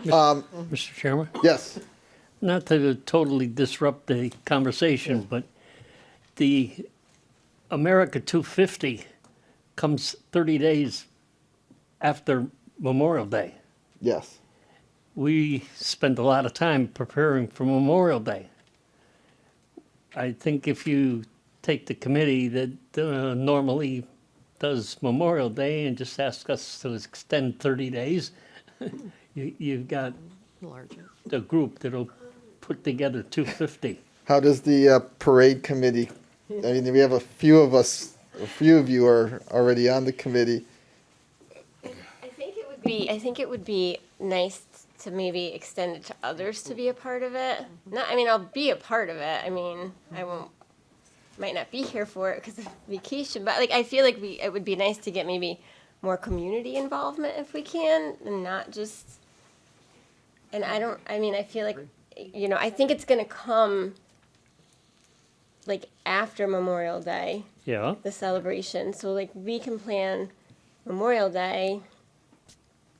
Mr. Chairman, Yes. not to totally disrupt the conversation, but the America 250 comes 30 days after Memorial Day. Yes. We spend a lot of time preparing for Memorial Day. I think if you take the committee that normally does Memorial Day and just ask us to extend 30 days, you've got Larger. a group that'll put together 250. How does the parade committee? I mean, we have a few of us. A few of you are already on the committee. I think it would be nice to maybe extend it to others to be a part of it. Not, I mean, I'll be a part of it. I mean, might not be here for it because of vacation, but like I feel like it would be nice to get maybe more community involvement if we can, and not just. And I feel like, I think it's gonna come like after Memorial Day, Yeah. the celebration. So like we can plan Memorial Day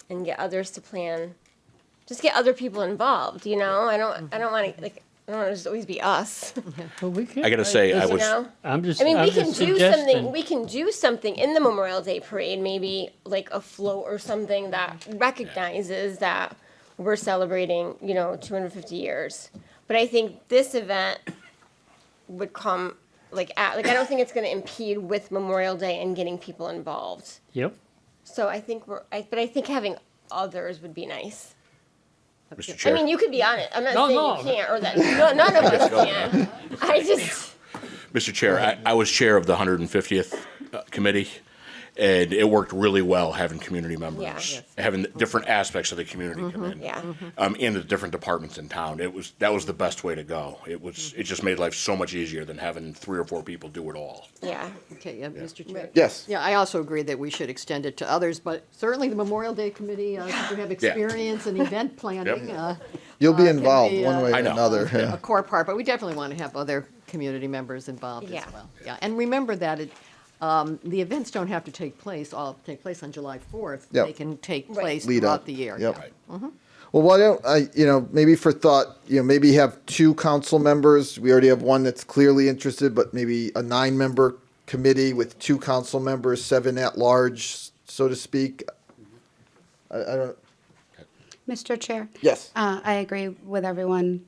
and get others to plan, just get other people involved, I don't want to just always be us. Well, we can. I gotta say, I You was, know? I'm just. I mean, I'm we can just do suggesting. something. We can do something in the Memorial Day parade, maybe like a float or something that recognizes that we're celebrating, 250 years. But I think this event would come I don't think it's going to impede with Memorial Day and getting people involved. Yep. So I think I think having others would be nice. Mr. I Chair. mean, you could be on it. I'm not No, saying no. you can't or that none of us can. I just. Mr. Chair, I was chair of the 150th committee, and it worked really well having community members, Yeah. Yes. having different aspects of the community come in, Yeah. and the different departments in town. That was the best way to go. It just made life so much easier than having 3 or 4 people do it all. Yeah. Okay, yeah, Mr. Chair. Yes. Yeah, I also agree that we should extend it to others, but certainly the Memorial Day Committee, since we have experience in event planning, You'll be can involved be, one way I or know. another. a Yeah. core part, but we definitely want to have other community members involved Yeah. as well. Yeah, and remember that the events don't have to all take place on July 4th. Yep. They can take Right. place Lead throughout up. the year. Yep. yeah. Well, why don't I, maybe for thought, maybe have 2 council members. We already have one that's clearly interested, but maybe a 9-member committee with 2 council members, 7 at large, so to speak. I don't. Mr. Chair? Yes. I agree with everyone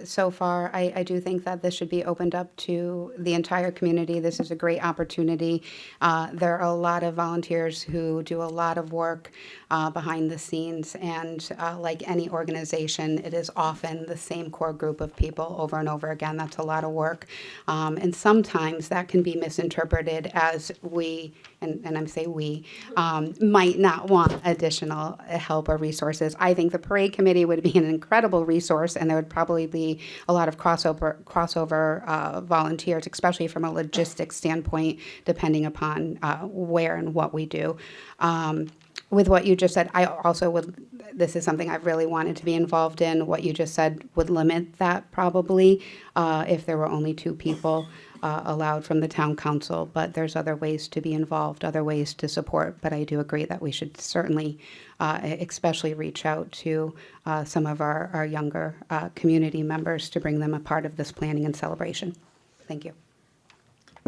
so far. I do think that this should be opened up to the entire community. This is a great opportunity. There are a lot of volunteers who do a lot of work behind the scenes, and like any organization, it is often the same core group of people over and over again. That's a lot of work. And sometimes that can be misinterpreted as we, and I'm saying we, might not want additional help or resources. I think the parade committee would be an incredible resource, and there would probably be a lot of crossover volunteers, especially from a logistics standpoint, depending upon where and what we do. With what you just said, I also would, this is something I've really wanted to be involved in. What you just said would limit that probably if there were only 2 people allowed from the town council, but there's other ways to be involved, other ways to support. But I do agree that we should certainly especially reach out to some of our younger community members to bring them a part of this planning and celebration. Thank you.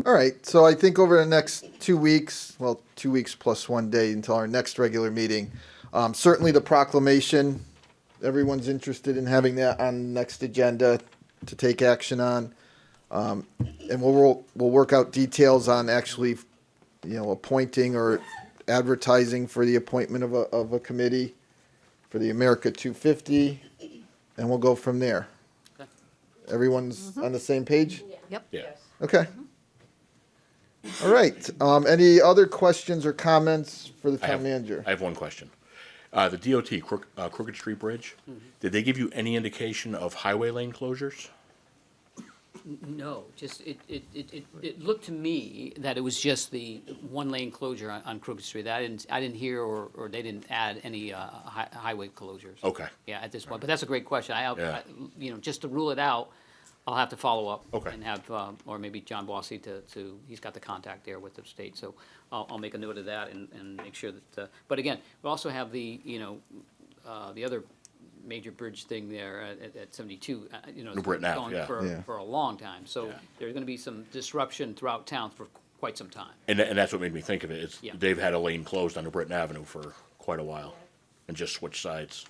All right, so I think over the next 2 weeks, well, 2 weeks plus 1 day until our next regular meeting, certainly the proclamation, everyone's interested in having that on the next agenda to take action on. And we'll work out details on actually, appointing or advertising for the appointment of a committee. for the America 250, and we'll go from there. Okay. Everyone's on the same page? Yep. Yeah. Okay. All right. Any other questions or comments for the I town have, manager? I have one question. The DOT, Crooked Street Bridge, did they give you any indication of highway lane closures? No, just, it looked to me that it was just the one-lane closure on Crooked Street. I didn't hear, or they didn't add any highway closures. Okay. Yeah, at this point, but that's a great question. Yeah. You know, just to rule it out, I'll have to follow up. Okay. And have, or maybe John Bossy he's got the contact there with the state, so I'll make a note of that and make sure that, but again, we also have the, you know, the other major bridge thing there at 72, you know, New Britain Ave, going yeah. Yeah. for a long time. So Yeah. there's gonna be some disruption throughout town for quite some time. And that's what made me think of it. Is Yeah. they've had a lane closed on New Britain Avenue for quite a while and just switched sides.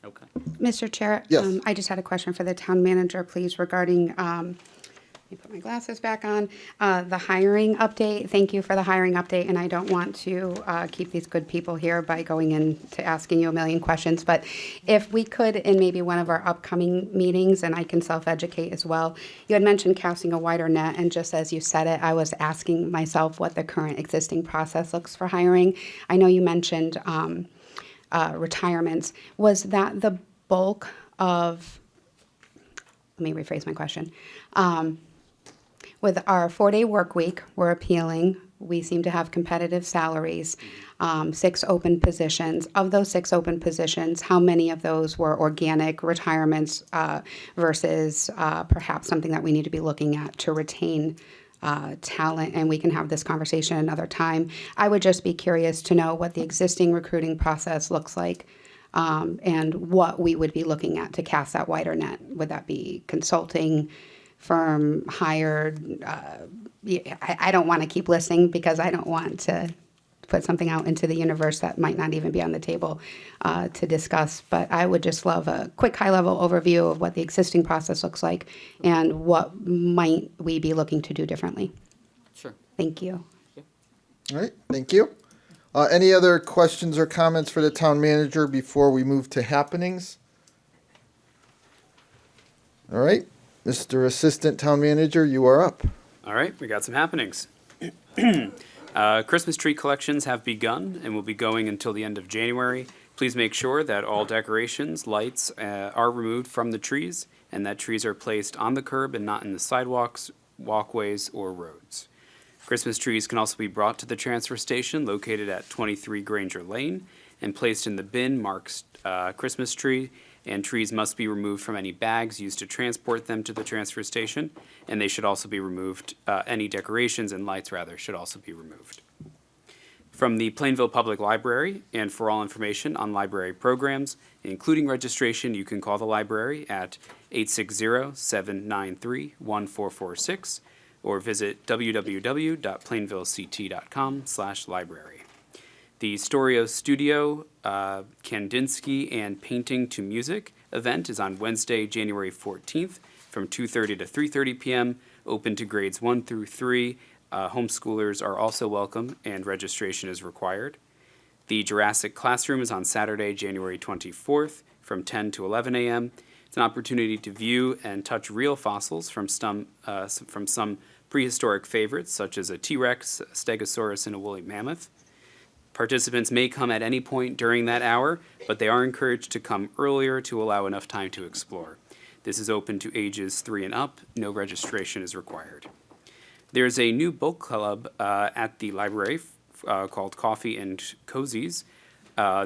Okay. Mr. Chair? Yes. I just had a question for the town manager, please, regarding, let me put my glasses back on, the hiring update. Thank you for the hiring update, and I don't want to keep these good people here by going into asking you a million questions, but if we could, in maybe one of our upcoming meetings, and I can self-educate as well, you had mentioned casting a wider net, and just as you said it, I was asking myself what the current existing process looks for hiring. I know you mentioned retirements. Was that the bulk of, let me rephrase my question. With our 4-day work week, we're appealing. We seem to have competitive salaries, 6 open positions. Of those 6 open positions, how many of those were organic retirements versus perhaps something that we need to be looking at to retain talent? And we can have this conversation another time. I would just be curious to know what the existing recruiting process looks like, and what we would be looking at to cast that wider net. Would that be consulting firm, hired? I don't want to keep listing because I don't want to put something out into the universe that might not even be on the table to discuss. But I would just love a quick high-level overview of what the existing process looks like and what might we be looking to do differently. Sure. Thank you. All right, thank you. Any other questions or comments for the town manager before we move to happenings? All right, Mr. Assistant Town Manager, you are up. All right, we got some happenings. Christmas tree collections have begun and will be going until the end of January. Please make sure that all decorations, lights are removed from the trees and that trees are placed on the curb and not in the sidewalks, walkways, or roads. Christmas trees can also be brought to the transfer station located at 23 Granger Lane and placed in the bin marked Christmas tree, and trees must be removed from any bags used to transport them to the transfer station, and they should also be removed, any decorations and lights rather should also be removed. From the Plainville Public Library, and for all information on library programs, including registration, you can call the library at 860-793-1446 or visit www.plainvillect.com/library. The Storio Studio Kandinsky and Painting to Music event is on Wednesday, January 14th from 2:30 to 3:30 p.m., open to grades 1 through 3. Homeschoolers are also welcome and registration is required. The Jurassic Classroom is on Saturday, January 24th from 10 to 11 a.m. It's an opportunity to view and touch real fossils from some prehistoric favorites such as a T-Rex, a Stegosaurus, and a woolly mammoth. Participants may come at any point during that hour, but they are encouraged to come earlier to allow enough time to explore. This is open to ages 3 and up. No registration is required. There's a new book club at the library called Coffee and Cozies.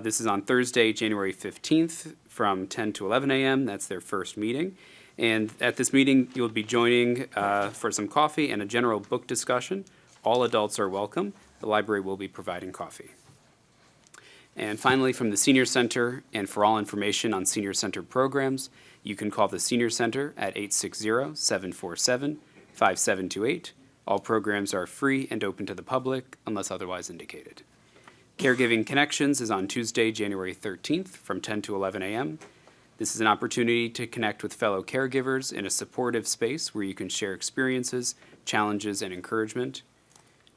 This is on Thursday, January 15th from 10 to 11 a.m. That's their first meeting. And at this meeting, you'll be joining for some coffee and a general book discussion. All adults are welcome. The library will be providing coffee. And finally, from the Senior Center, and for all information on Senior Center programs, you can call the Senior Center at 860-747-5728. All programs are free and open to the public unless otherwise indicated. Caregiving Connections is on Tuesday, January 13th from 10 to 11 a.m. This is an opportunity to connect with fellow caregivers in a supportive space where you can share experiences, challenges, and encouragement.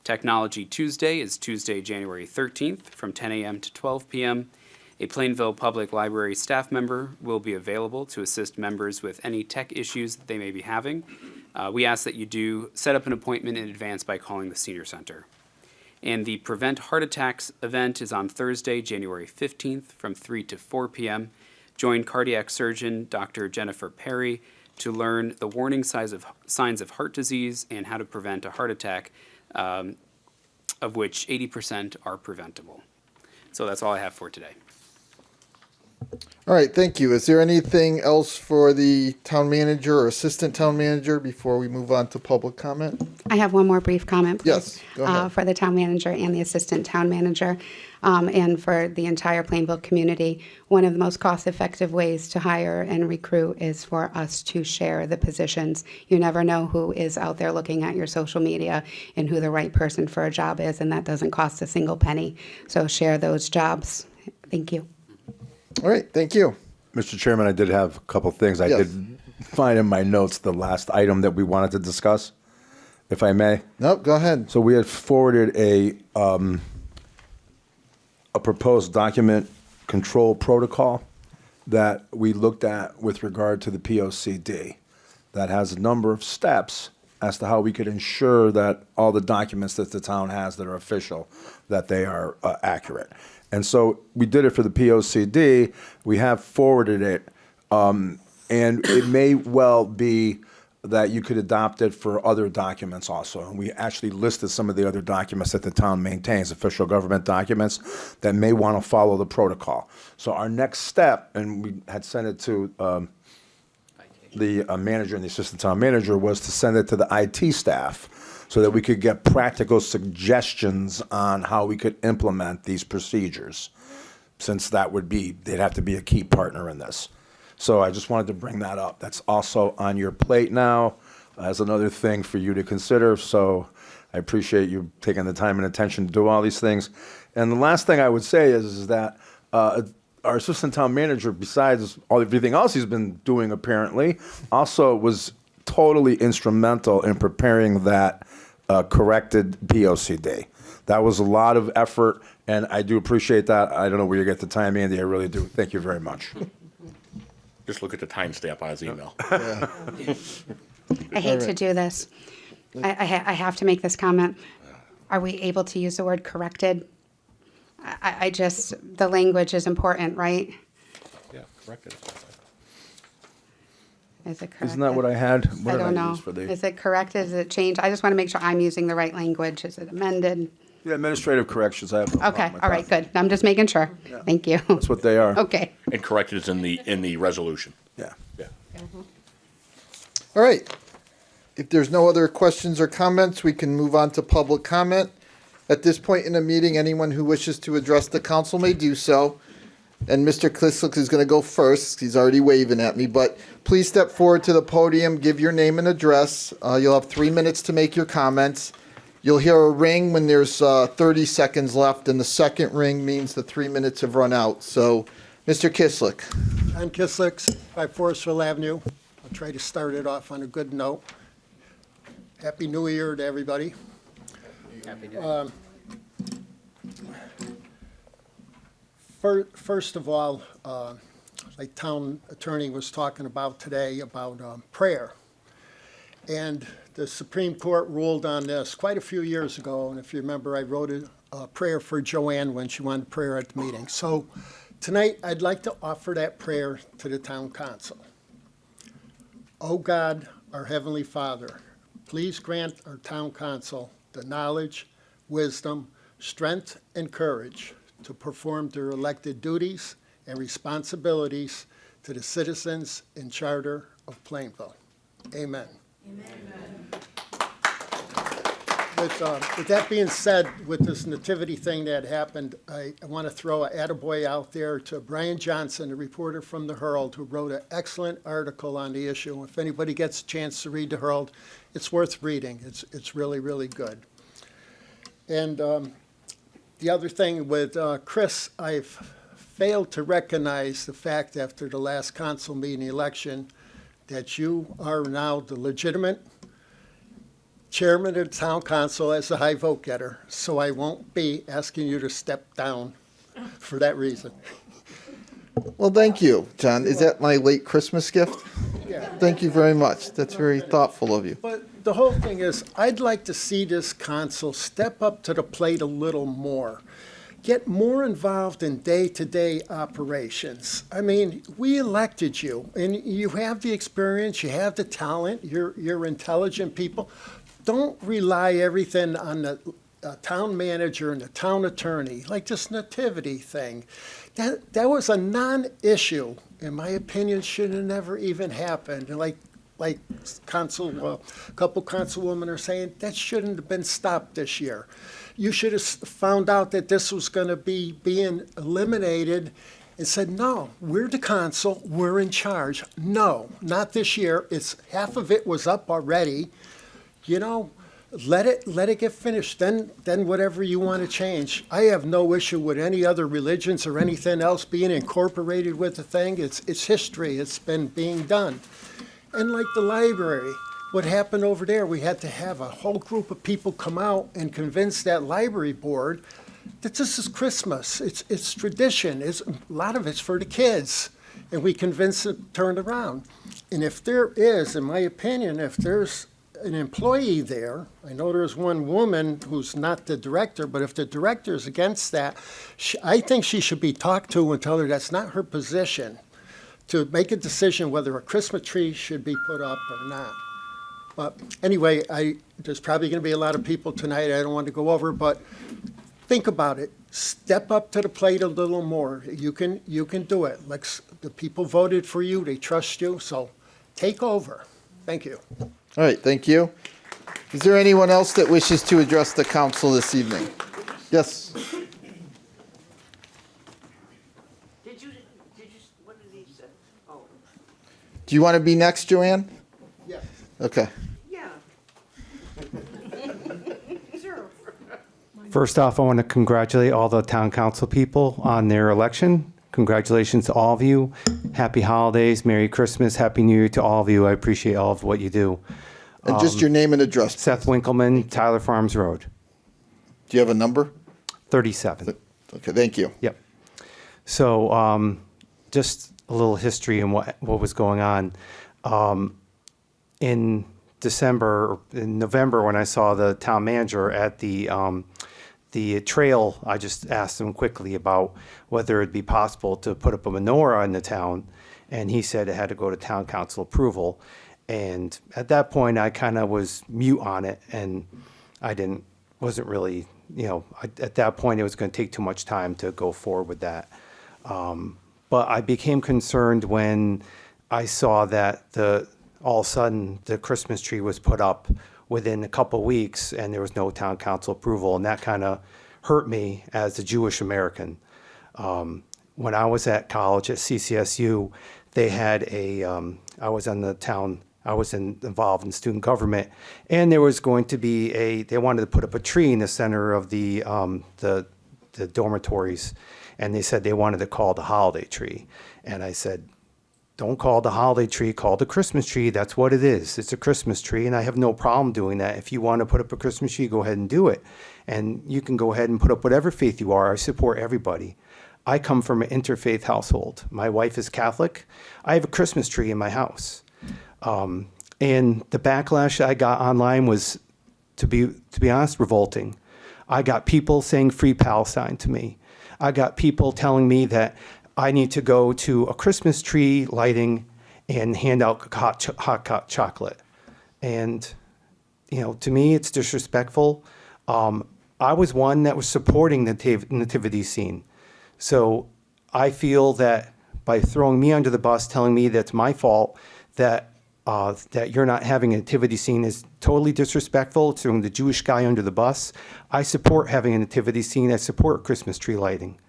Technology Tuesday is Tuesday, January 13th from 10 a.m. to 12 p.m. A Plainville Public Library staff member will be available to assist members with any tech issues that they may be having. We ask that you do set up an appointment in advance by calling the Senior Center. And the Prevent Heart Attacks event is on Thursday, January 15th from 3 to 4 p.m. Join cardiac surgeon Dr. Jennifer Perry to learn the warning signs of heart disease and how to prevent a heart attack, of which 80% are preventable. So that's all I have for today. All right, thank you. Is there anything else for the town manager or assistant town manager before we move on to public comment? I have one more brief comment, please. Yes, go ahead. For the town manager and the assistant town manager, and for the entire Plainville community. One of the most cost-effective ways to hire and recruit is for us to share the positions. You never know who is out there looking at your social media and who the right person for a job is, and that doesn't cost a single penny. So share those jobs. Thank you. All right, thank you. Mr. Chairman, I did have a couple things. I Yes. did find in my notes the last item that we wanted to discuss, if I may. Nope, go ahead. So we had forwarded a proposed document control protocol that we looked at with regard to the POCD that has a number of steps as to how we could ensure that all the documents that the town has that are official, that they are accurate. And so we did it for the POCD. We have forwarded it, and it may well be that you could adopt it for other documents also. And we actually listed some of the other documents that the town maintains, official government documents, that may want to follow the protocol. So our next step, and we had sent it to the manager and the assistant town manager, was to send it to the IT staff so that we could get practical suggestions on how we could implement these procedures, since they'd have to be a key partner in this. So I just wanted to bring that up. That's also on your plate now as another thing for you to consider. So I appreciate you taking the time and attention to do all these things. And the last thing I would say is that our assistant town manager, besides everything else he's been doing apparently, also was totally instrumental in preparing that corrected POCD. That was a lot of effort, and I do appreciate that. I don't know where you get the time, Andy. I really do. Thank you very much. Just look at the timestamp on his email. I hate to do this. I have to make this comment. Are we able to use the word corrected? I just, the language is important, right? Yeah, corrected. Is it corrected? Isn't that what I had? What I did don't know. use for the Is it corrected? Is it changed? I just want to make sure I'm using the right language. Is it amended? Yeah, administrative corrections? I have no problem Okay, with all right, that. good. I'm just making sure. Thank you. That's what they are. Okay. And corrected is in the resolution. Yeah. Yeah. All right. If there's no other questions or comments, we can move on to public comment. At this point in the meeting, anyone who wishes to address the council may do so. And Mr. Kislik is going to go first. He's already waving at me, but please step forward to the podium, give your name and address. You'll have 3 minutes to make your comments. You'll hear a ring when there's 30 seconds left, and the second ring means the 3 minutes have run out. So, Mr. Kislik. I'm Kislik, 5 Forestville Avenue. I'll try to start it off on a good note. Happy New Year to everybody. Happy New First of all, like town attorney was talking about today about prayer. And the Supreme Court ruled on this quite a few years ago. And if you remember, I wrote a prayer for Joanne when she wanted prayer at the meeting. So tonight, I'd like to offer that prayer to the town council. O God, our Heavenly Father, please grant our town council the knowledge, wisdom, strength, and courage to perform their elected duties and responsibilities to the citizens and charter of Plainville. Amen. With that being said, with this nativity thing that happened, I want to throw an attaboy out there to Brian Johnson, a reporter from the Herald, who wrote an excellent article on the issue. If anybody gets a chance to read the Herald, it's worth reading. It's really, really good. And the other thing with Chris, I've failed to recognize the fact after the last council meeting election that you are now the legitimate chairman of the town council as a high vote getter, so I won't be asking you to step down for that reason. Well, thank you, John. Is that my late Christmas gift? Yeah. Thank you very much. That's very thoughtful of you. But the whole thing is, I'd like to see this council step up to the plate a little more. Get more involved in day-to-day operations. I mean, we elected you, and you have the experience, you have the talent, you're intelligent people. Don't rely everything on the town manager and the town attorney, like this nativity thing. That was a non-issue, in my opinion, should have never even happened. And like a couple councilwomen are saying, that shouldn't have been stopped this year. You should have found out that this was going to be being eliminated and said, no, we're the council, we're in charge. No, not this year. It's half of it was up already. You know, let it get finished. Then whatever you want to change. I have no issue with any other religions or anything else being incorporated with the thing. It's history. It's been being done. And like the library, what happened over there, we had to have a whole group of people come out and convince that library board that this is Christmas. It's tradition. A lot of it's for the kids. And we convinced it turned around. And if there is, in my opinion, if there's an employee there, I know there's one woman who's not the director, but if the director is against that, I think she should be talked to and tell her that's not her position to make a decision whether a Christmas tree should be put up or not. But anyway, there's probably going to be a lot of people tonight I don't want to go over, but think about it. Step up to the plate a little more. You can do it. Like, the people voted for you, they trust you, so take over. Thank you. All right, thank you. Is there anyone else that wishes to address the council this evening? Yes. What did he say? Oh. Do you want to be next, Joanne? Yes. Okay. Yeah. Sure. First off, I want to congratulate all the town council people on their election. Congratulations to all of you. Happy holidays, Merry Christmas, Happy New Year to all of you. I appreciate all of what you do. And just your name and address. Seth Winkleman, Tyler Farms Road, Do you have a number? 37. Okay, thank you. Yep. So just a little history and what was going on. In November, when I saw the town manager at the trail, I just asked him quickly about whether it'd be possible to put up a menorah in the town, and he said it had to go to town council approval. And at that point, I kind of was mute on it, and wasn't really, at that point, it was going to take too much time to go forward with that. But I became concerned when I saw that all of a sudden the Christmas tree was put up within a couple of weeks, and there was no town council approval, and that kind of hurt me as a Jewish American. When I was at college at CCSU, they had I was involved in student government, and there was going to be they wanted to put up a tree in the center of the dormitories, and they said they wanted to call the holiday tree. And I said, don't call the holiday tree, call the Christmas tree. That's what it is. It's a Christmas tree, and I have no problem doing that. If you want to put up a Christmas tree, go ahead and do it. And you can go ahead and put up whatever faith you are. I support everybody. I come from an interfaith household. My wife is Catholic. I have a Christmas tree in my house. And the backlash I got online was, to be honest, revolting. I got people saying Free Palestine to me. I got people telling me that I need to go to a Christmas tree lighting and hand out hot chocolate. And, to me, it's disrespectful. I was one that was supporting the nativity scene. So I feel that by throwing me under the bus, telling me that's my fault, that you're not having a nativity scene is totally disrespectful. It's throwing the Jewish guy under the bus. I support having a nativity scene. I support Christmas tree lighting.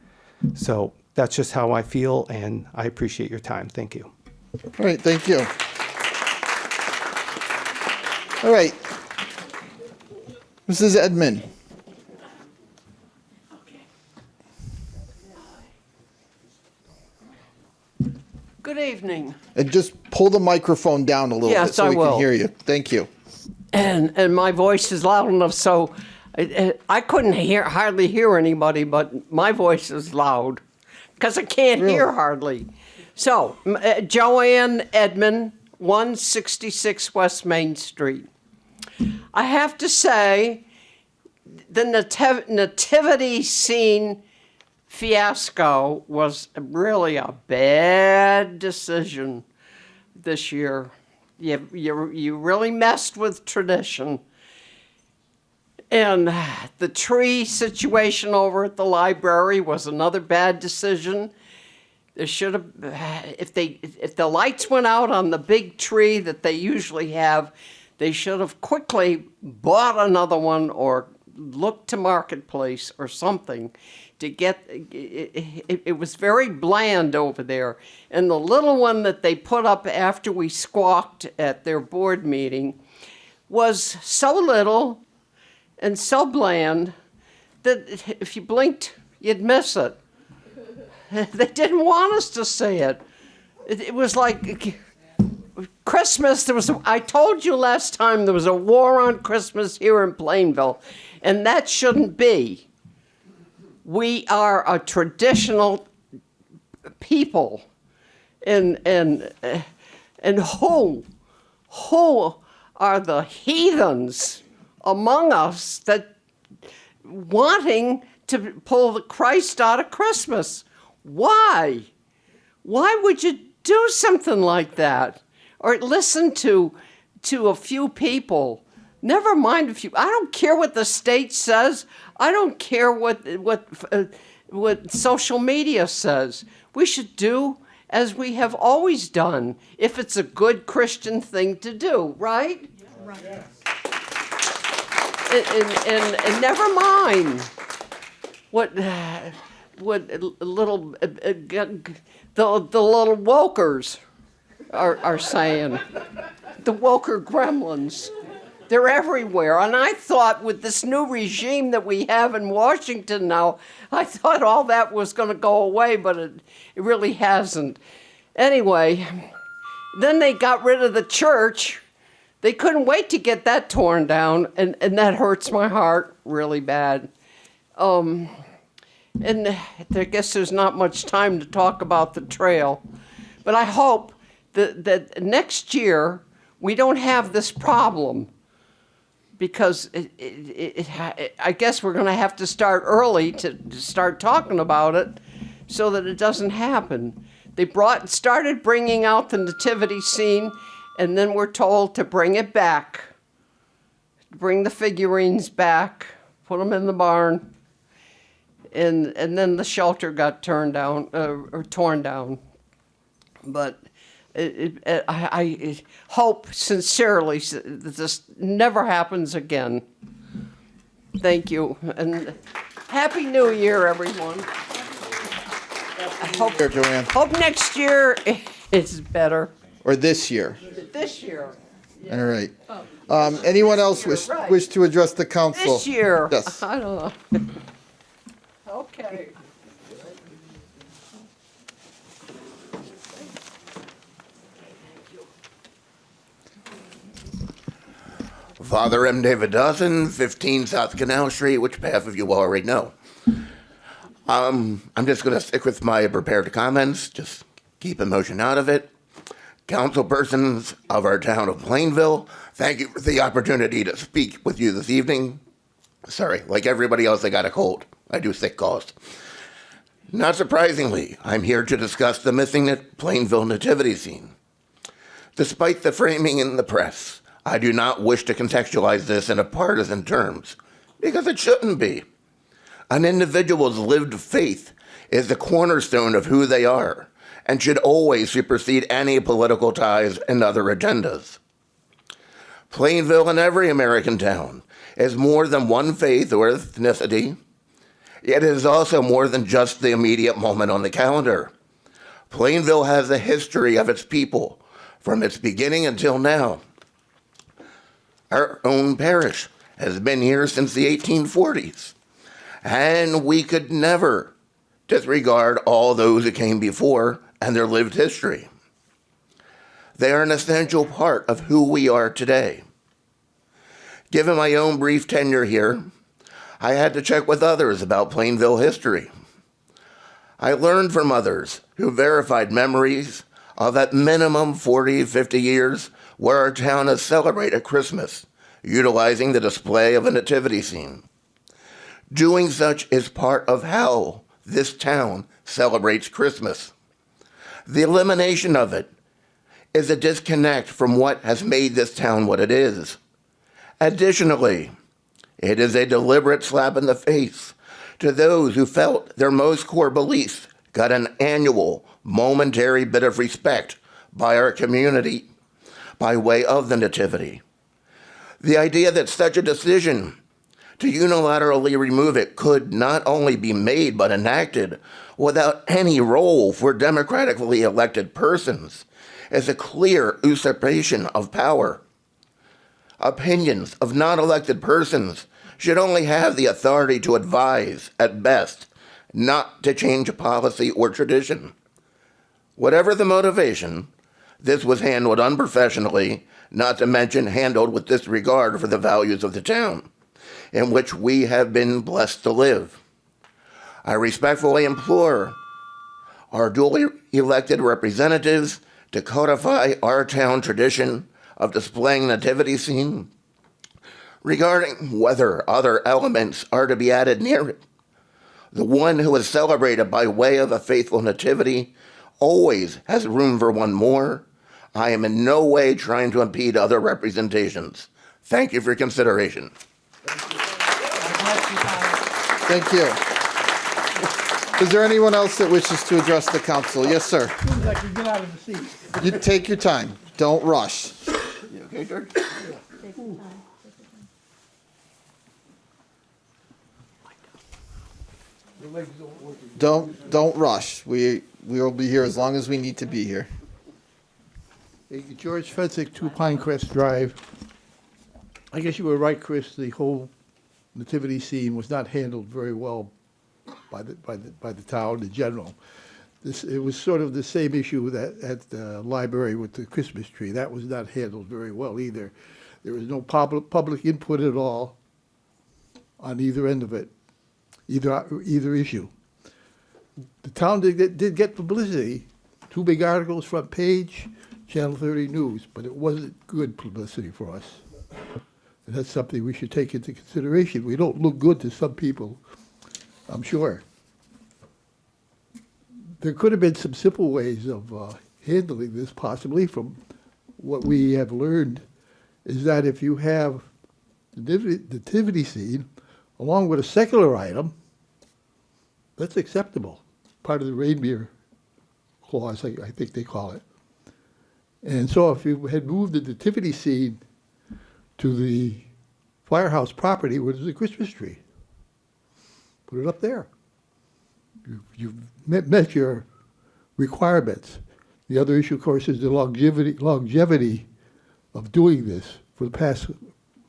So that's just how I feel, and I appreciate your time. Thank you. All right, thank you. All right. Mrs. Edmond. Good evening. And just pull the microphone down a little Yes, bit so I we will. can hear you. Thank you. And my voice is loud enough, so I couldn't hardly hear anybody, but my voice is loud. because I can't hear hardly. So, Joanne Edmond, 166 West Main Street. I have to say, the nativity scene fiasco was really a bad decision this year. You really messed with tradition. And the tree situation over at the library was another bad decision. They should have, if the lights went out on the big tree that they usually have, they should have quickly bought another one or looked to Marketplace or something to get, it was very bland over there. And the little one that they put up after we squawked at their board meeting was so little and so bland that if you blinked, you'd miss it. They didn't want us to see it. It was like Christmas. I told you last time there was a war on Christmas here in Plainville, and that shouldn't be. We are a traditional people, and who are the heathens among us that wanting to pull the Christ out of Christmas? Why? Why would you do something like that? Or listen to a few people. Never mind a few. I don't care what the state says. I don't care what social media says. We should do as we have always done, if it's a good Christian thing to do, right? Right. And never mind what little the little wokers are saying. The woker gremlins. They're everywhere. And I thought with this new regime that we have in Washington now, I thought all that was going to go away, but it really hasn't. Anyway, then they got rid of the church. They couldn't wait to get that torn down, and that hurts my heart really bad. And I guess there's not much time to talk about the trail. But I hope that next year we don't have this problem, because I guess we're going to have to start early to start talking about it so that it doesn't happen. They started bringing out the nativity scene, and then we're told to bring it back, bring the figurines back, put them in the barn, and then the shelter got torn down. But I hope sincerely that this never happens again. Thank you, and Happy New Year, everyone. Hope next year is better. Or this year? This year. All right. Anyone else wish to address the council? This year. Yes. I don't know. Okay. Father M. David Dawson, 15 South Canal Street, which half of you already know. I'm just going to stick with my prepared comments, just keep emotion out of it. Councilpersons of our town of Plainville, thank you for the opportunity to speak with you this evening. Sorry, like everybody else, I got a cold. I do sick calls. Not surprisingly, I'm here to discuss the missing Plainville nativity scene. Despite the framing in the press, I do not wish to contextualize this in a partisan terms, because it shouldn't be. An individual's lived faith is the cornerstone of who they are, and should always supersede any political ties and other agendas. Plainville and every American town is more than one faith or ethnicity, yet it is also more than just the immediate moment on the calendar. Plainville has a history of its people from its beginning until now. Our own parish has been here since the 1840s, and we could never disregard all those who came before and their lived history. They are an essential part of who we are today. Given my own brief tenure here, I had to check with others about Plainville history. I learned from others who verified memories of at minimum 40, 50 years where our town has celebrated Christmas, utilizing the display of a nativity scene. Doing such is part of how this town celebrates Christmas. The elimination of it is a disconnect from what has made this town what it is. Additionally, it is a deliberate slap in the face to those who felt their most core beliefs got an annual, momentary bit of respect by our community by way of the Nativity. The idea that such a decision to unilaterally remove it could not only be made but enacted without any role for democratically elected persons is a clear usurpation of power. Opinions of non-elected persons should only have the authority to advise, at best, not to change a policy or tradition. Whatever the motivation, this was handled unprofessionally, not to mention handled with disregard for the values of the town, in which we have been blessed to live. I respectfully implore our duly elected representatives to codify our town tradition of displaying nativity scene. Regarding whether other elements are to be added near it, the one who is celebrated by way of a faithful nativity always has room for one more. I am in no way trying to impede other representations. Thank you for your consideration. Thank you. Is there anyone else that wishes to address the council? Yes, sir. I can get out of the seat. You take your time. Don't rush. You okay, George? Don't rush. We will be here as long as we need to be here. Hey, George Fensick, 2 Pinecrest Drive. I guess you were right, Chris. The whole nativity scene was not handled very well by the town in general. It was sort of the same issue that at the library with the Christmas tree. That was not handled very well either. There was no public input at all on either end of it, either issue. The town did get publicity, 2 big articles, front page, Channel 30 News, but it wasn't good publicity for us. And that's something we should take into consideration. We don't look good to some people, I'm sure. There could have been some simple ways of handling this, possibly, from what we have learned, is that if you have the nativity scene along with a secular item, that's acceptable. Part of the reindeer clause, I think they call it. And so if you had moved the nativity scene to the firehouse property where there's a Christmas tree, put it up there. You've met your requirements. The other issue, of course, is the longevity of doing this for the past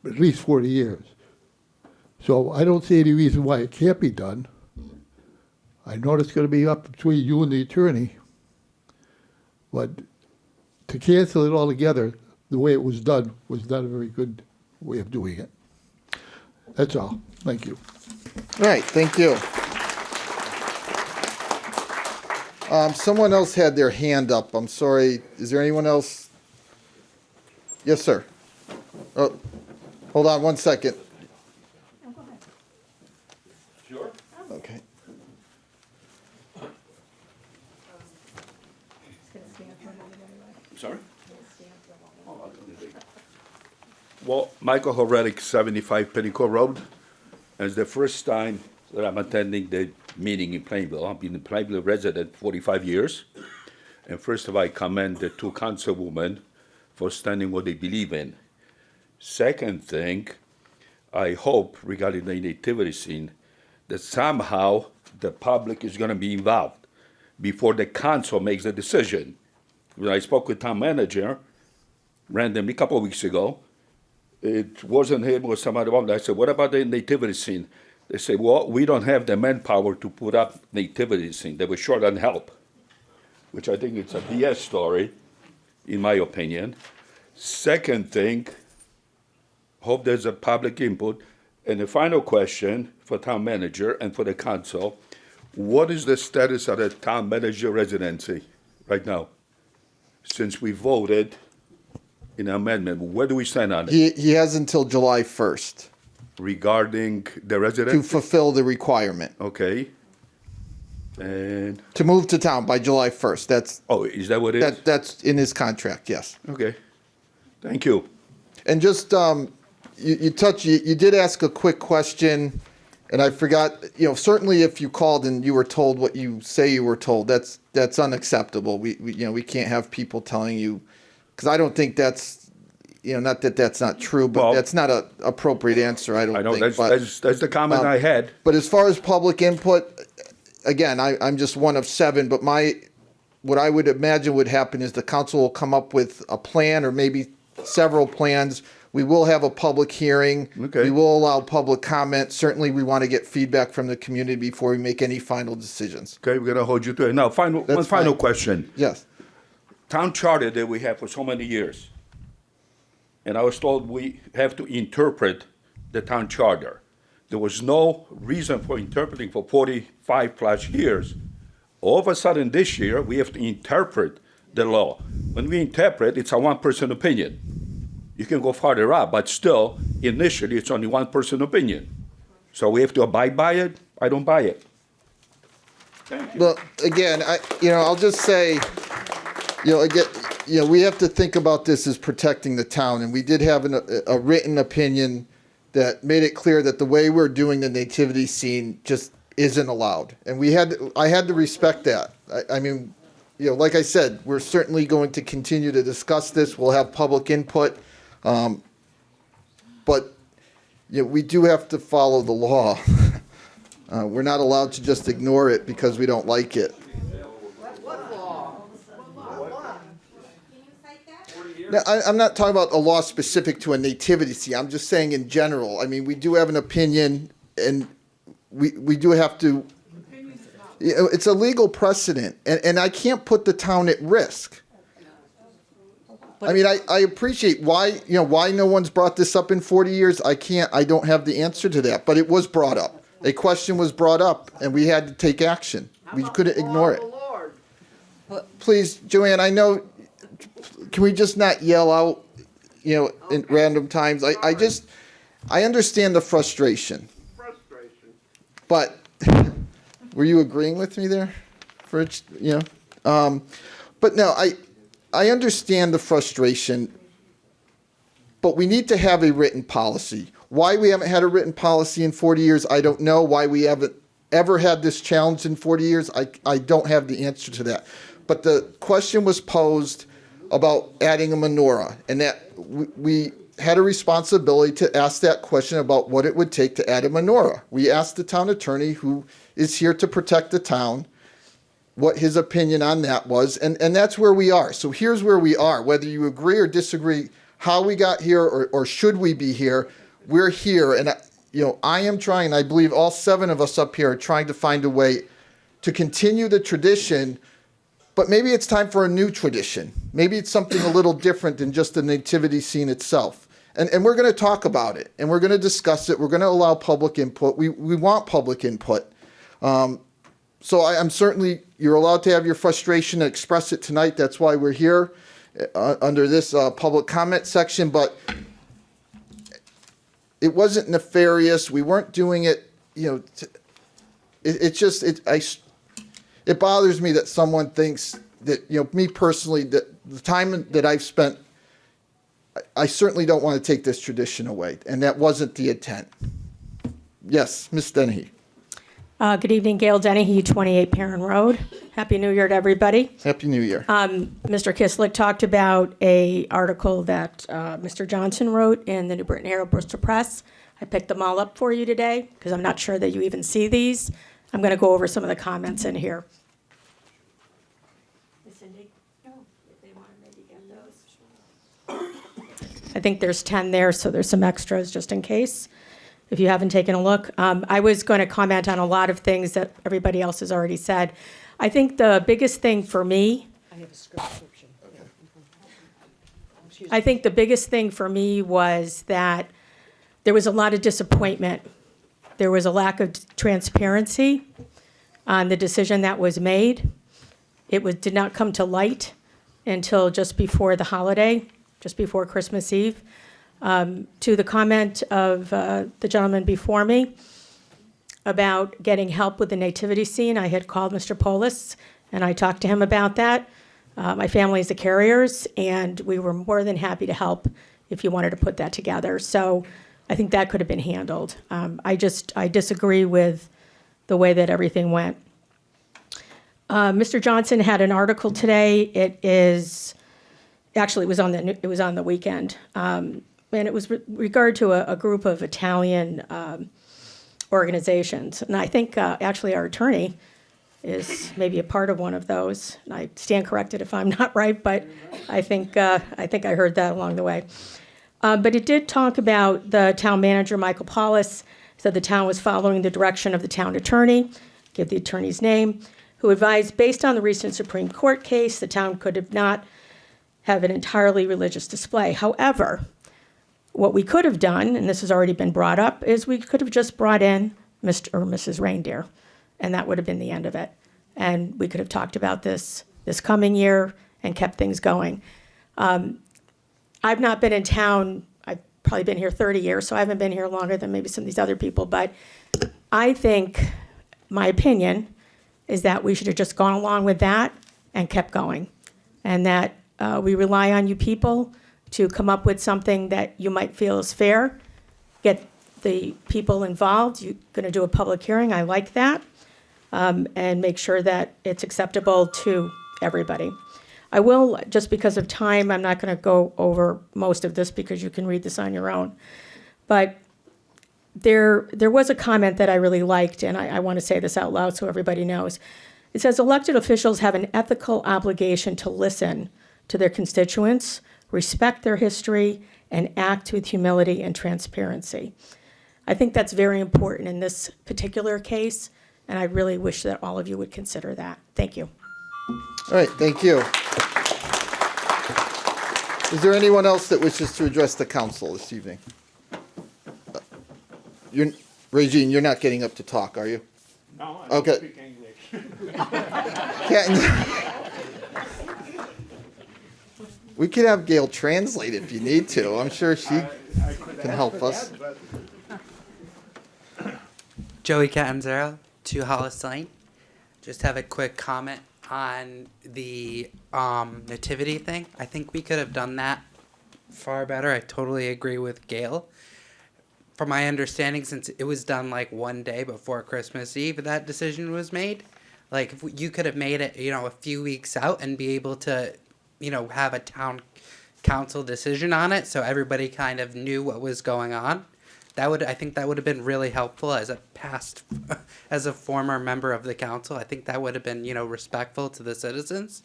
at least 40 years. So I don't see any reason why it can't be done. I know it's going to be up between you and the attorney, but to cancel it altogether, the way it was done was not a very good way of doing it. That's all. Thank you. All right, thank you. Someone else had their hand up. I'm sorry. Is there anyone else? Yes, sir. Oh, hold on 1 second. Sure. Okay. Sorry? Well, Michael Horedic, 75 Pinnacle Road. And it's the first time that I'm attending the meeting in Plainville. I've been a Plainville resident 45 years. And first of all, I commend the 2 councilwomen for standing what they believe in. Second thing, I hope regarding the nativity scene that somehow the public is going to be involved before the council makes the decision. When I spoke with town manager randomly a couple of weeks ago, it wasn't him or somebody else. I said, what about the nativity scene? They say, well, we don't have the manpower to put up nativity scene. They were short on help, which I think it's a BS story, in my opinion. Second thing, hope there's a public input. And the final question for town manager and for the council, What is the status of the town manager residency right now? Since we voted in amendment, where do we stand on it? He has until July 1st Regarding the to resident? fulfill the requirement, Okay. And, to move to town by July 1st. oh, is that what it is? That's in his contract, yes. Okay. Thank you. And just, you did ask a quick question, and I forgot, certainly if you called and you were told what you say you were told, that's unacceptable. We can't have people telling you, because I don't think that's, not that that's not true, but Well, that's not a appropriate answer, I don't I know, think. that's the comment I had. But as far as public input, again, I'm just one of 7, but what I would imagine would happen is the council will come up with a plan or maybe several plans. We will have a public hearing. Okay. We will allow public comment. Certainly, we want to get feedback from the community before we make any final decisions. Okay, we're gonna hold you to it. Now, one That's final fine. question. Yes. Town charter that we have for so many years, and I was told we have to interpret the town charter. There was no reason for interpreting for 45 plus years. All of a sudden this year, we have to interpret the law. When we interpret, it's a one-person opinion. You can go farther up, but still, initially, it's only one-person opinion. So we have to abide by it? I don't buy it. Well, again, I'll just say, again, we have to think about this as protecting the town, and we did have a written opinion that made it clear that the way we're doing the nativity scene just isn't allowed, and I had to respect that. I mean, like I said, we're certainly going to continue to discuss this. We'll have public input, but we do have to follow the law. We're not allowed to just ignore it because we don't like it. Now, I'm not talking about a law specific to a nativity scene. I'm just saying in general. I mean, we do have an opinion, and we do have to. It's a legal precedent, and I can't put the town at risk. I mean, I appreciate why no one's brought this up in 40 years. I don't have the answer to that, but it was brought up. A question was brought up, and we had to take action. We couldn't ignore it. Please, Joanne, I know. Can we just not yell out, in random times? I understand the frustration. But were you agreeing with me there? But no, I understand the frustration, but we need to have a written policy. Why we haven't had a written policy in 40 years, I don't know. Why we haven't ever had this challenge in 40 years, I don't have the answer to that. But the question was posed about adding a menorah, and that we had a responsibility to ask that question about what it would take to add a menorah. We asked the town attorney, who is here to protect the town, what his opinion on that was, and that's where we are. So here's where we are. Whether you agree or disagree how we got here or should we be here, we're here. And I am trying, and I believe all 7 of us up here are trying to find a way to continue the tradition. But maybe it's time for a new tradition. Maybe it's something a little different than just the nativity scene itself. And we're going to talk about it, and we're going to discuss it. We're going to allow public input. We want public input. So I'm certainly, you're allowed to have your frustration and express it tonight. That's why we're here under this public comment section. But it wasn't nefarious. We weren't doing it, it bothers me that someone thinks that, me personally, that the time that I've spent, I certainly don't want to take this tradition away, and that wasn't the intent. Yes, Ms. Dennehy. Good evening, Gail Dennehy, 28 Perrin Road. Happy New Year to everybody. Happy New Year. Mr. Kislick talked about a article that Mr. Johnson wrote in the New Britain Herald Bristol Press. I picked them all up for you today because I'm not sure that you even see these. I'm going to go over some of the comments in here. I think there's 10 there, so there's some extras just in case, if you haven't taken a look. I was going to comment on a lot of things that everybody else has already said. I think the biggest thing for me, I think the biggest thing for me was that there was a lot of disappointment. There was a lack of transparency. on the decision that was made. Did not come to light until just before the holiday, just before Christmas Eve. To the comment of the gentleman before me about getting help with the nativity scene, I had called Mr. Polis and I talked to him about that. My family is the Carriers, and we were more than happy to help if you wanted to put that together. So I think that could have been handled. I disagree with the way that everything went. Mr. Johnson had an article today. It was on the weekend, and it was regard to a group of Italian organizations. And I think actually our attorney is maybe a part of one of those. And I stand corrected if I'm not right, but I think I heard that along the way. But it did talk about the town manager, Michael Paulus, said the town was following the direction of the town attorney, give the attorney's name, who advised, based on the recent Supreme Court case, the town could not have an entirely religious display. However, what we could have done, and this has already been brought up, is we could have just brought in Mr. or Mrs. Reindeer, and that would have been the end of it. And we could have talked about this coming year and kept things going. I've not been in town, I've probably been here 30 years, so I haven't been here longer than maybe some of these other people, but I think, my opinion, is that we should have just gone along with that and kept going. And that we rely on you people to come up with something that you might feel is fair, get the people involved. You're going to do a public hearing, I like that, and make sure that it's acceptable to everybody. I will, just because of time, I'm not going to go over most of this because you can read this on your own. But there was a comment that I really liked, and I want to say this out loud so everybody knows. It says, elected officials have an ethical obligation to listen to their constituents, respect their history, and act with humility and transparency. I think that's very important in this particular case, and I really wish that all of you would consider that. Thank you. All right, thank you. Is there anyone else that wishes to address the council this evening? Regine, you're not getting up to talk, are you? No, I don't speak English. We could have Gail translate if you need to. I'm sure she can help us. Joey Catanzaro, 2 Hollis Lane. Just have a quick comment on the nativity thing. I think we could have done that far better. I totally agree with Gail. From my understanding, since it was done like one day before Christmas Eve, that decision was made. Like, if you could have made it, a few weeks out and be able to, have a town council decision on it, so everybody kind of knew what was going on. I think that would have been really helpful as a former member of the council. I think that would have been, respectful to the citizens.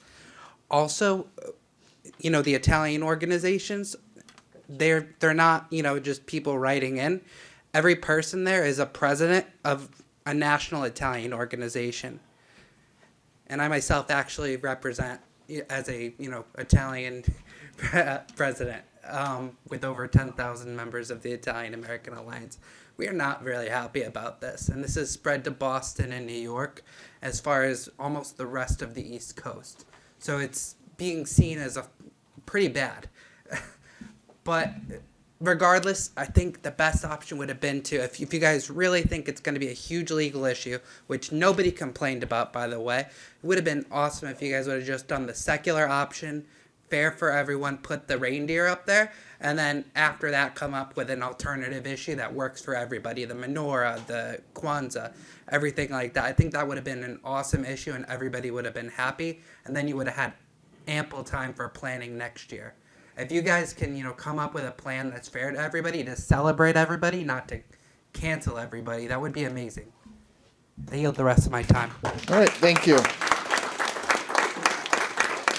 Also, the Italian organizations, they're not, just people writing in. Every person there is a president of a national Italian organization. And I myself actually represent as a, Italian president with over 10,000 members of the Italian American Alliance. We are not really happy about this. And this has spread to Boston and New York as far as almost the rest of the East Coast. So it's being seen as pretty bad. But regardless, I think the best option would have been to, if you guys really think it's going to be a huge legal issue, which nobody complained about, by the way, it would have been awesome if you guys would have just done the secular option, fair for everyone, put the reindeer up there, and then after that come up with an alternative issue that works for everybody, the menorah, the Kwanzaa, everything like that. I think that would have been an awesome issue and everybody would have been happy, and then you would have had ample time for planning next year. If you guys can, come up with a plan that's fair to everybody, to celebrate everybody, not to cancel everybody, that would be amazing. I yield the rest of my time. All right, thank you.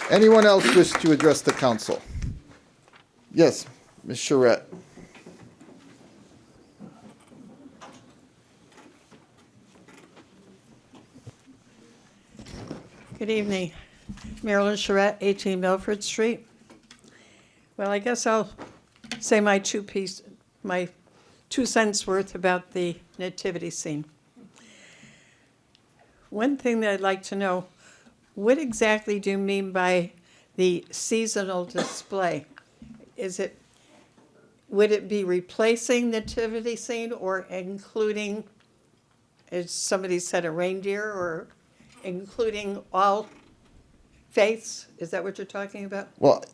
Anyone else wish to address the council? Yes, Ms. Charette. Good evening. Marilyn Charette, 18 Milford Street. Well, I guess I'll say my 2 cents worth about the nativity scene. One thing that I'd like to know, what exactly do you mean by the seasonal display? Would it be replacing nativity scene or including, as somebody said, a reindeer, or including all faiths? Is that what you're talking about? Well,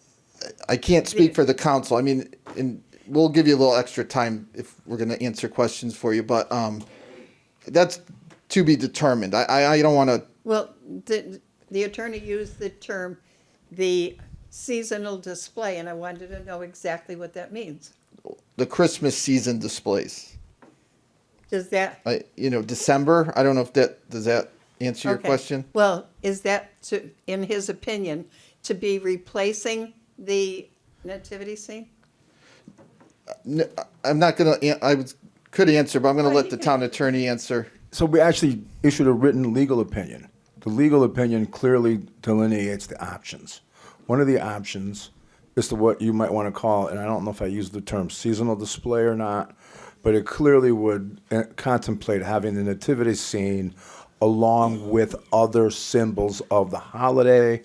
I can't speak for the council. I mean, and we'll give you a little extra time if we're going to answer questions for you, but that's to be determined. I don't want to. Well, the attorney used the term, the seasonal display, and I wanted to know exactly what that means. The Christmas season displays. Does that? December. I don't know if does that answer your Okay. question. Well, is that, in his opinion, to be replacing the nativity scene? I'm not gonna. Could answer, but I'm gonna let the town attorney answer. So we actually issued a written legal opinion. The legal opinion clearly delineates the options. One of the options is to what you might want to call, and I don't know if I used the term seasonal display or not, but it clearly would contemplate having the nativity scene along with other symbols of the holiday,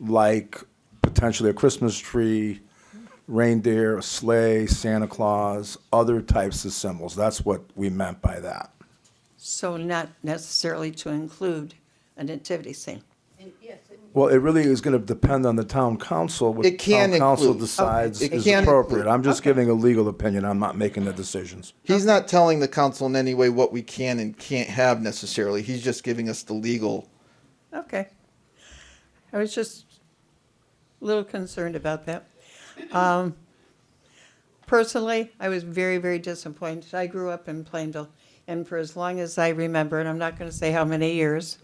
like potentially a Christmas tree, reindeer, a sleigh, Santa Claus, other types of symbols. That's what we meant by that. So not necessarily to include a nativity scene. Well, it really is going to depend on the town council. What It can the town council include. decides Okay. It is can appropriate. include. I'm just giving a legal opinion. I'm not making the decisions. He's not telling the council in any way what we can and can't have necessarily. He's just giving us the legal. Okay. I was just a little concerned about that. Personally, I was very, very disappointed. I grew up in Plainville, and for as long as I remember, and I'm not going to say how many years,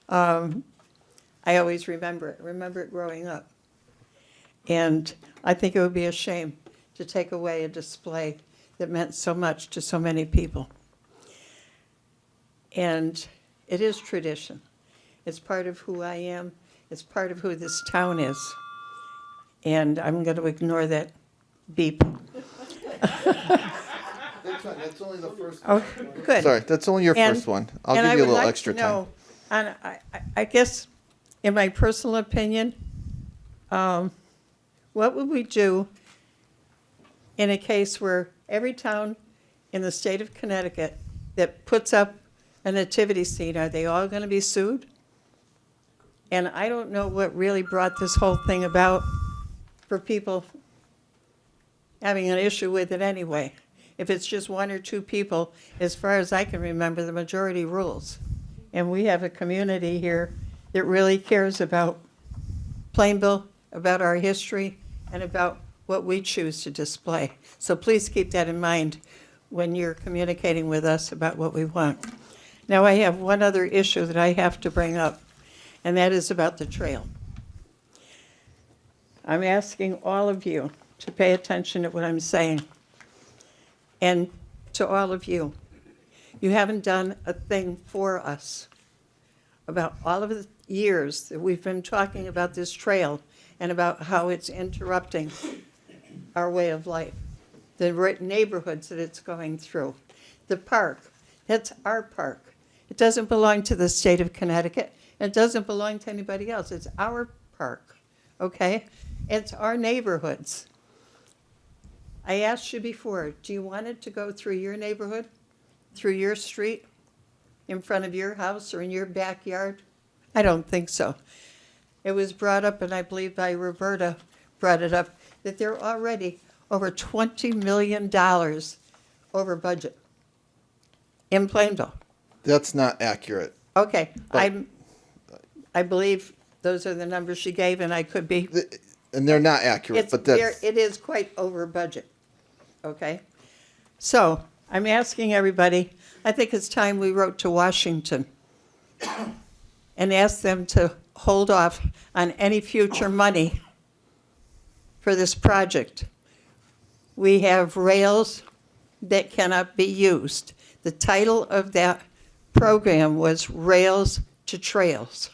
I always remember it growing up. And I think it would be a shame to take away a display that meant so much to so many people. And it is tradition. It's part of who I am. It's part of who this town is. And I'm going to ignore that beep. That's only the first Oh, good. Sorry, that's only your And- first one. I'll and give I you a would little like extra to time. know, and I guess, in my personal opinion, what would we do in a case where every town in the state of Connecticut that puts up a nativity scene, are they all going to be sued? And I don't know what really brought this whole thing about for people having an issue with it anyway. If it's just one or two people, as far as I can remember, the majority rules. And we have a community here that really cares about Plainville, about our history, and about what we choose to display. So please keep that in mind when you're communicating with us about what we want. Now, I have one other issue that I have to bring up, and that is about the trail. I'm asking all of you to pay attention to what I'm saying. And to all of you, you haven't done a thing for us about all of the years that we've been talking about this trail and about how it's interrupting our way of life, the neighborhoods that it's going through, the park. That's our park. It doesn't belong to the state of Connecticut. It doesn't belong to anybody else. It's our park, okay? It's our neighborhoods. I asked you before, do you want it to go through your neighborhood, through your street, in front of your house or in your backyard? I don't think so. It was brought up, and I believe by Roberta brought it up, that they're already over $20 million over budget in Plainville. That's not accurate. Okay, But- I believe those are the numbers she gave, and I could be. And they're not accurate, but that's. It is quite over budget, okay? So, I'm asking everybody, I think it's time we wrote to Washington and asked them to hold off on any future money for this project. We have rails that cannot be used. The title of that program was Rails to Trails.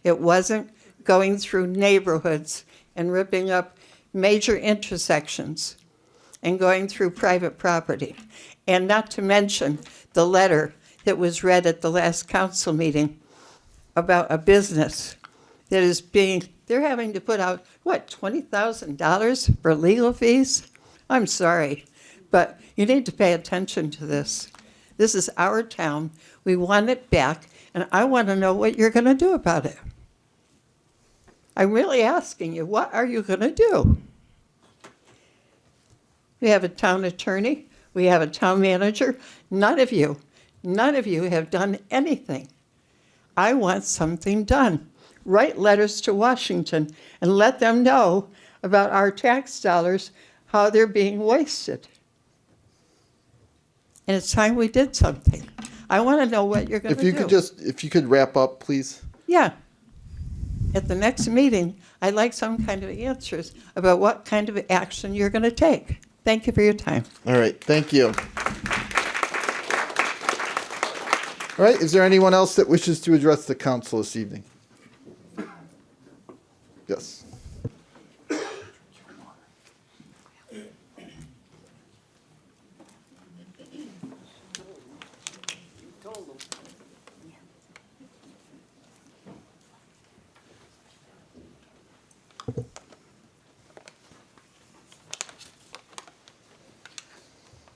It wasn't going through neighborhoods and ripping up major intersections and going through private property. And not to mention the letter that was read at the last council meeting about a business that is they're having to put out, what, $20,000 for legal fees? I'm sorry, but you need to pay attention to this. This is our town. We want it back, and I want to know what you're going to do about it. I'm really asking you, what are you going to do? We have a town attorney. We have a town manager. None of you have done anything. I want something done. Write letters to Washington and let them know about our tax dollars, how they're being wasted. And it's time we did something. I want to know what you're going to do. If you could wrap up, please. Yeah. At the next meeting, I'd like some kind of answers about what kind of action you're going to take. Thank you for your time. All right, thank you. All right, is there anyone else that wishes to address the council this evening? Yes.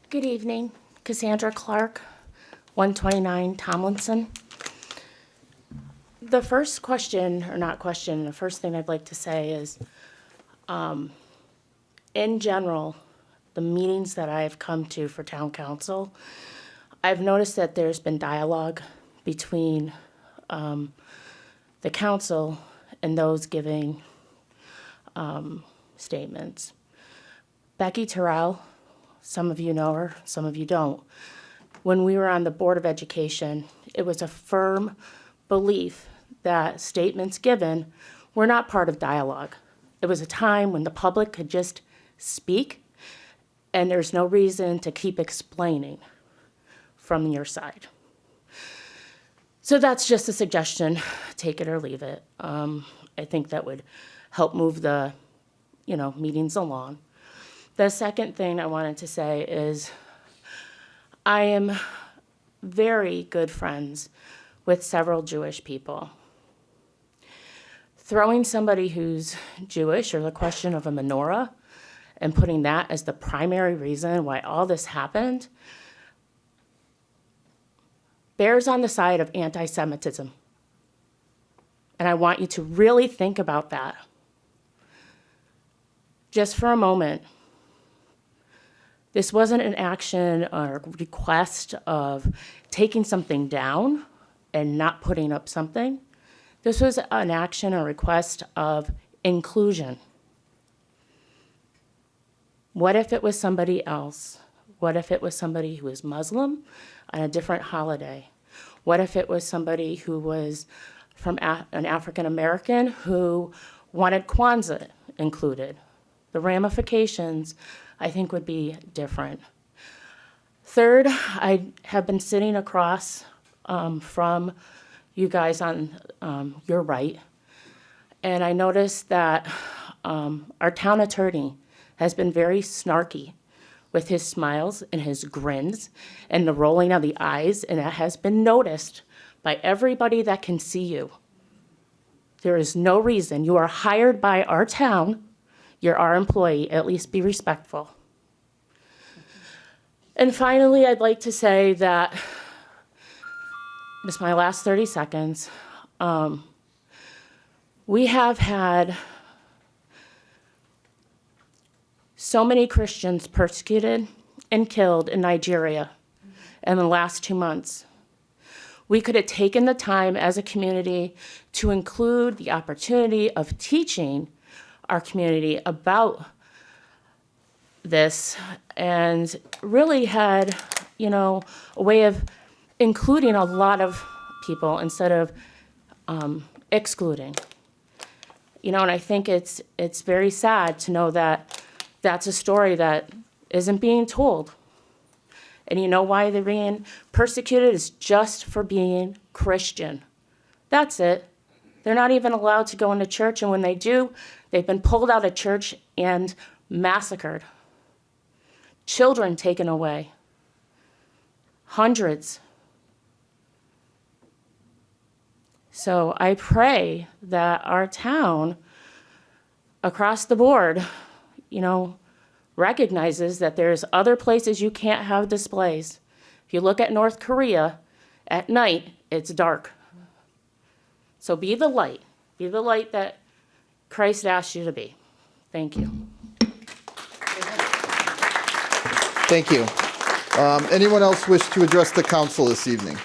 Good evening, Cassandra Clark, 129 Tomlinson. The first question, or not question, the first thing I'd like to say is, in general, the meetings that I've come to for town council, I've noticed that there's been dialogue between the council and those giving statements. Becky Terrell, some of you know her, some of you don't. When we were on the Board of Education, it was a firm belief that statements given were not part of dialogue. It was a time when the public could just speak, and there's no reason to keep explaining from your side. So that's just a suggestion, take it or leave it. I think that would help move the, meetings along. The second thing I wanted to say is I am very good friends with several Jewish people. Throwing somebody who's Jewish or the question of a menorah and putting that as the primary reason why all this happened bears on the side of anti-Semitism. And I want you to really think about that. Just for a moment. This wasn't an action or request of taking something down and not putting up something. This was an action or request of inclusion. What if it was somebody else? What if it was somebody who was Muslim on a different holiday? What if it was somebody who was from an African American who wanted Kwanzaa included? The ramifications, I think, would be different. Third, I have been sitting across from you guys on your right, and I noticed that our town attorney has been very snarky with his smiles and his grins and the rolling of the eyes, and that has been noticed by everybody that can see you. There is no reason. You are hired by our town. You're our employee. At least be respectful. And finally, I'd like to say that, this is my last 30 seconds, we have had so many Christians persecuted and killed in Nigeria in the last 2 months. We could have taken the time as a community to include the opportunity of teaching our community about this and really had, a way of including a lot of people instead of excluding. And I think it's very sad to know that that's a story that isn't being told. And you know why they're being persecuted is just for being Christian. That's it. They're not even allowed to go into church, and when they do, they've been pulled out of church and massacred. Children taken away. Hundreds. So I pray that our town, across the board, recognizes that there's other places you can't have displays. If you look at North Korea, at night, it's dark. So be the light. Be the light that Christ asked you to be. Thank you. Thank you. Anyone else wish to address the council this evening?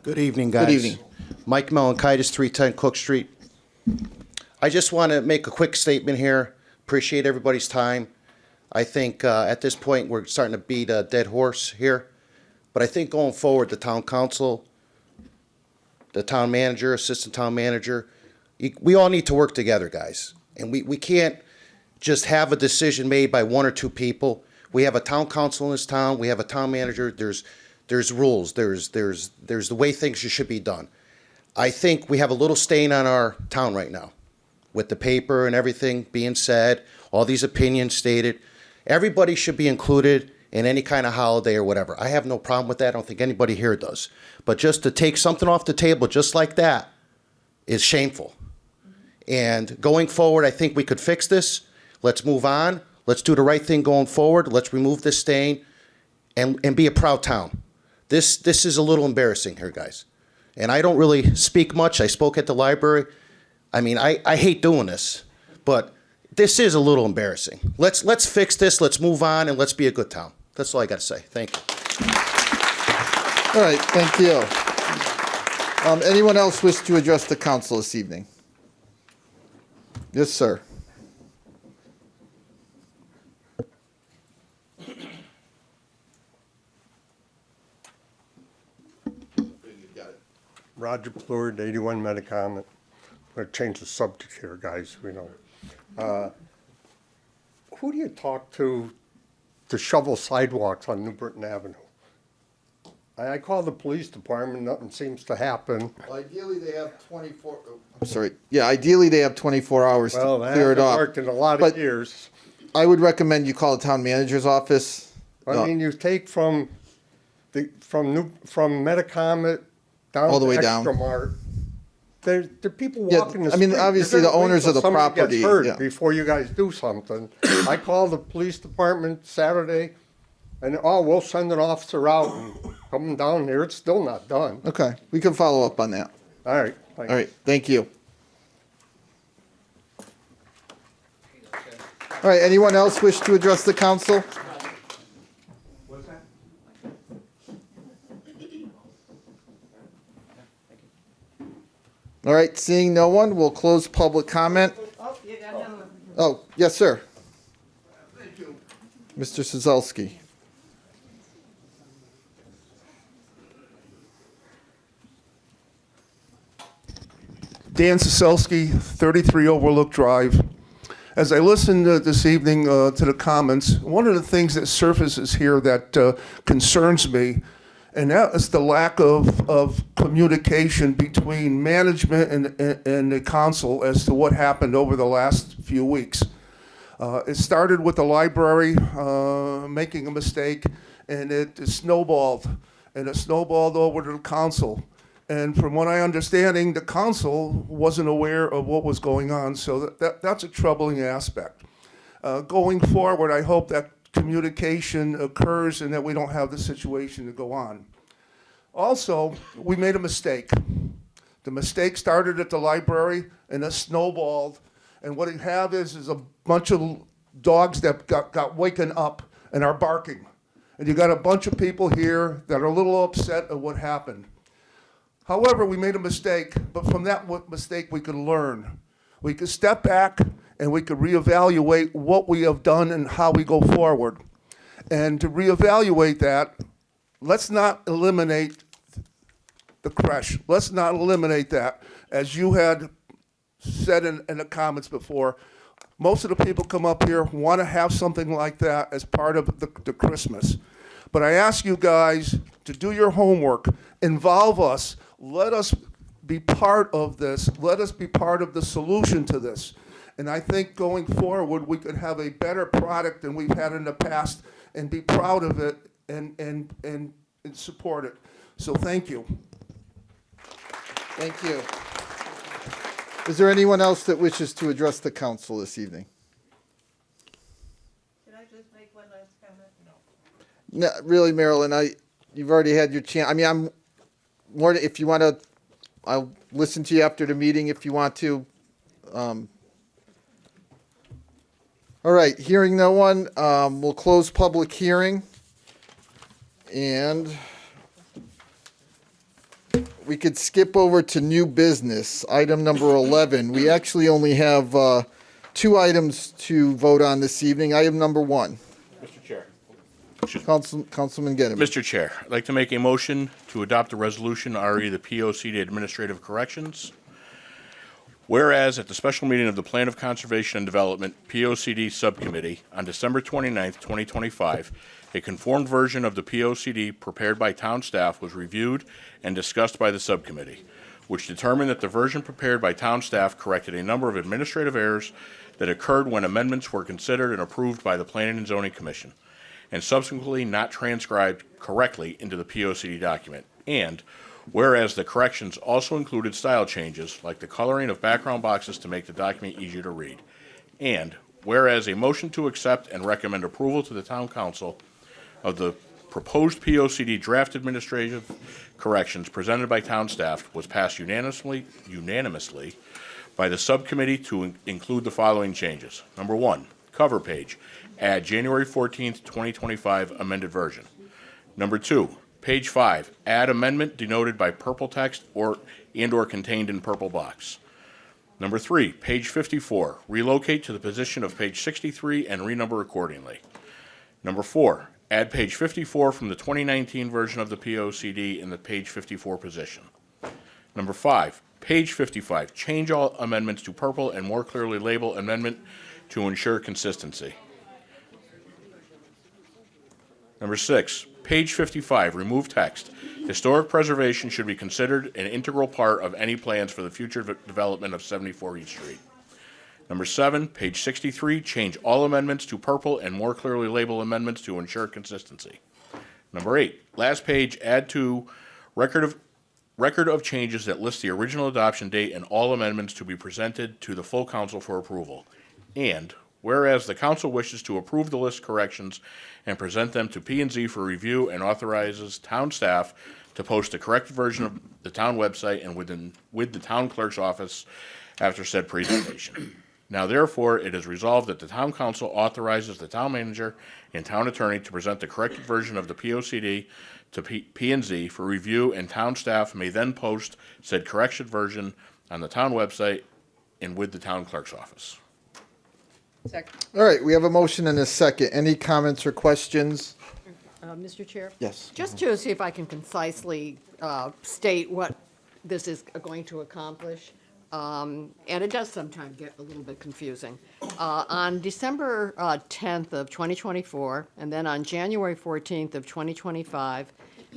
Good evening, guys. Good evening. Mike Melankaitis, 310 Cook Street. I just want to make a quick statement here. Appreciate everybody's time. I think at this point we're starting to beat a dead horse here. But I think going forward, the town council, the town manager, assistant town manager, we all need to work together, guys. And we can't just have a decision made by one or two people. We have a town council in this town. We have a town manager. There's rules. There's the way things should be done. I think we have a little stain on our town right now with the paper and everything being said, all these opinions stated. Everybody should be included in any kind of holiday or whatever. I have no problem with that. I don't think anybody here does. But just to take something off the table just like that is shameful. And going forward, I think we could fix this. Let's move on. Let's do the right thing going forward. Let's remove this stain and be a proud town. This is a little embarrassing here, guys. And I don't really speak much. I spoke at the library. I mean, I hate doing this, but this is a little embarrassing. Let's fix this. Let's move on, and let's be a good town. That's all I got to say. Thank you. All right, thank you. Anyone else wish to address the council this evening? Yes, sir. Roger Plord, 81 Metacom. I'm going to change the subject here, guys. Who do you talk to shovel sidewalks on New Britain Avenue? I call the police department, nothing seems to happen. Well, ideally, they have 24. I'm sorry. Yeah, ideally, they have 24 hours to clear it off. Worked in a lot of years. I would recommend you call the town manager's office. I mean, you take from Metacomet down all the to way down. Extra Mart. There are people Yeah, walking the I street. mean, obviously, You're the gonna wait owners till of the somebody property, gets hurt yeah. before you guys do something. I called the police department Saturday, and we'll send an officer out and come down here. It's still not done. Okay, we can follow up on that. All right. All right, thank you. All right, anyone else wish to address the council? All right, seeing no one, we'll close public comment. Oh, yes, sir. Mr. Szalski. Dan Saselski, 33 Overlook Drive. As I listened this evening to the comments, one of the things that surfaces here that concerns me, and that is the lack of communication between management and the council as to what happened over the last few weeks. It started with the library making a mistake, and it snowballed, and it snowballed over to the council. And from what I understanding, the council wasn't aware of what was going on, so that's a troubling aspect. Going forward, I hope that communication occurs and that we don't have the situation to go on. Also, we made a mistake. The mistake started at the library and it snowballed, and what we have is a bunch of dogs that got waken up and are barking. And you got a bunch of people here that are a little upset at what happened. However, we made a mistake, but from that mistake we could learn. We could step back and we could reevaluate what we have done and how we go forward. And to reevaluate that, let's not eliminate the creche. Let's not eliminate that. As you had said in the comments before, most of the people come up here want to have something like that as part of the Christmas. But I ask you guys to do your homework, involve us, let us be part of this, let us be part of the solution to this. And I think going forward, we could have a better product than we've had in the past and be proud of it and support it. So thank you. Thank you. Is there anyone else that wishes to address the council this evening? Can I just make one last comment? No, really, Marilyn, you've already had your chance. I mean, I'm more, if you want to, I'll listen to you after the meeting if you want to. All right, hearing no one, we'll close public hearing. And we could skip over to new business, item number 11. We actually only have 2 items to vote on this evening. Item number 1. Mr. Chair. Councilman Gettleman. Mr. Chair, I'd like to make a motion to adopt a resolution RE the POCD Administrative Corrections. Whereas at the special meeting of the Plan of Conservation and Development POCD Subcommittee on December 29th, 2025, a conformed version of the POCD prepared by town staff was reviewed and discussed by the subcommittee, which determined that the version prepared by town staff corrected a number of administrative errors that occurred when amendments were considered and approved by the Planning and Zoning Commission, and subsequently not transcribed correctly into the POCD document. And whereas the corrections also included style changes, like the coloring of background boxes to make the document easier to read. And whereas a motion to accept and recommend approval to the town council of the proposed POCD draft administrative corrections presented by town staff was passed unanimously by the subcommittee to include the following changes. Number 1, cover page, add January 14th, 2025 amended version. Number 2, page 5, add amendment denoted by purple text or contained in purple box. Number 3, page 54, relocate to the position of page 63 and renumber accordingly. Number 4, add page 54 from the 2019 version of the POCD in the page 54 position. Number 5, page 55, change all amendments to purple and more clearly label amendment to ensure consistency. Number 6, page 55, remove text. Historic preservation should be considered an integral part of any plans for the future development of 74 East Street. Number 7, page 63, change all amendments to purple and more clearly label amendments to ensure consistency. Number 8, last page, add to record of changes that list the original adoption date and all amendments to be presented to the full council for approval. And whereas the council wishes to approve the list corrections and present them to P&Z for review and authorizes town staff to post a corrected version of the town website and with the town clerk's office after said presentation. Now therefore, it is resolved that the town council authorizes the town manager and town attorney to present the corrected version of the POCD to P&Z for review, and town staff may then post said corrected version on the town website and with the town clerk's office. Second. All right, we have a motion and a second. Any comments or questions? Mr. Chair? Yes. Just to see if I can concisely state what this is going to accomplish, and it does sometimes get a little bit confusing. On December 10th of 2024, and then on January 14th of 2025,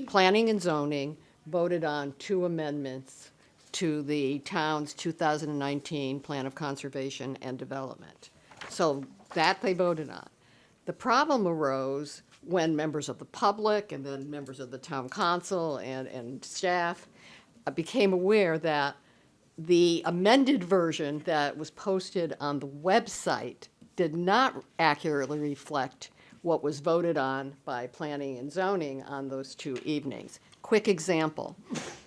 Planning and Zoning voted on 2 amendments to the town's 2019 Plan of Conservation and Development. So that they voted on. The problem arose when members of the public and then members of the town council and staff became aware that the amended version that was posted on the website did not accurately reflect what was voted on by Planning and Zoning on those 2 evenings. Quick example.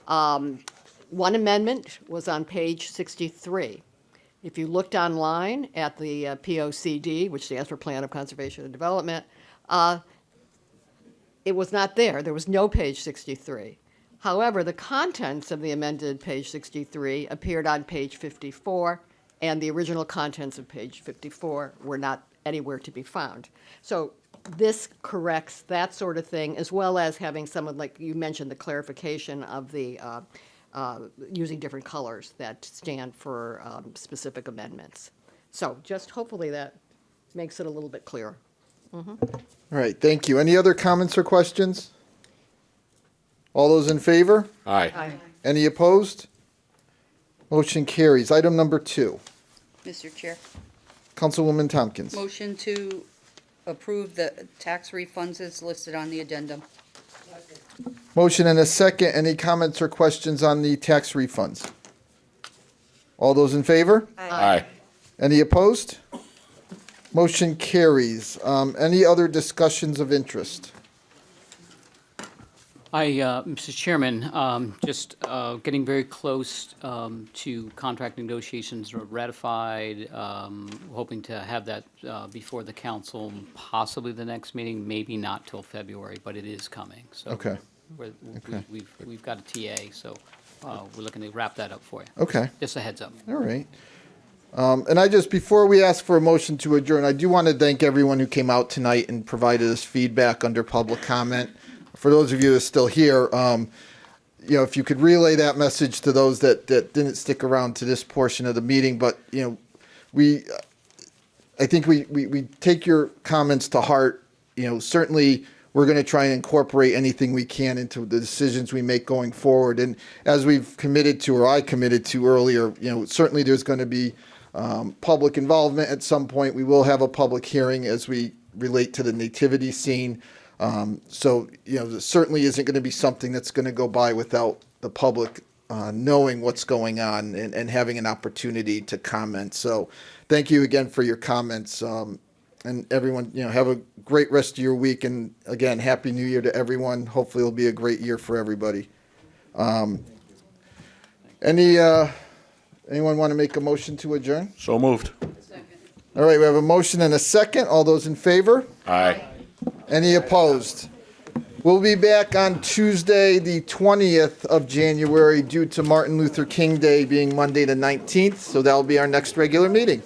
One amendment was on page 63. If you looked online at the POCD, which stands for Plan of Conservation and Development, it was not there. There was no page 63. However, the contents of the amended page 63 appeared on page 54, and the original contents of page 54 were not anywhere to be found. So this corrects that sort of thing, as well as having someone, like you mentioned, the clarification of the using different colors that stand for specific amendments. So just hopefully that makes it a little bit clearer. All right, thank you. Any other comments or questions? All those in favor? Aye. Aye. Any opposed? Motion carries. Item number 2. Mr. Chair, Councilwoman Tompkins. motion to approve the tax refunds as listed on the addendum. Motion and a second. Any comments or questions on the tax refunds? All those in favor? Aye. Any opposed? Motion carries. Any other discussions of interest? Mr. Chairman, just getting very close to contract negotiations ratified, hoping to have that before the council, possibly the next meeting, maybe not till February, but it is coming. So Okay. we're- we've got a TA, so we're looking to wrap that up for you. Okay. Just a heads up. All right. And I just, before we ask for a motion to adjourn, I do want to thank everyone who came out tonight and provided us feedback under public comment. For those of you that are still here, if you could relay that message to those that didn't stick around to this portion of the meeting, but, I think we take your comments to heart. Certainly we're going to try and incorporate anything we can into the decisions we make going forward. And as we've committed to, or I committed to earlier, certainly there's going to be public involvement at some point. We will have a public hearing as we relate to the nativity scene. So, there certainly isn't going to be something that's going to go by without the public knowing what's going on and having an opportunity to comment. So thank you again for your comments. And everyone, have a great rest of your week. And again, Happy New Year to everyone. Hopefully it'll be a great year for everybody. Anyone want to make a motion to adjourn? So moved. All right, we have a motion and a second. All those in favor? Aye. Any opposed? We'll be back on Tuesday, the 20th of January, due to Martin Luther King Day being Monday the 19th. So that'll be our next regular meeting.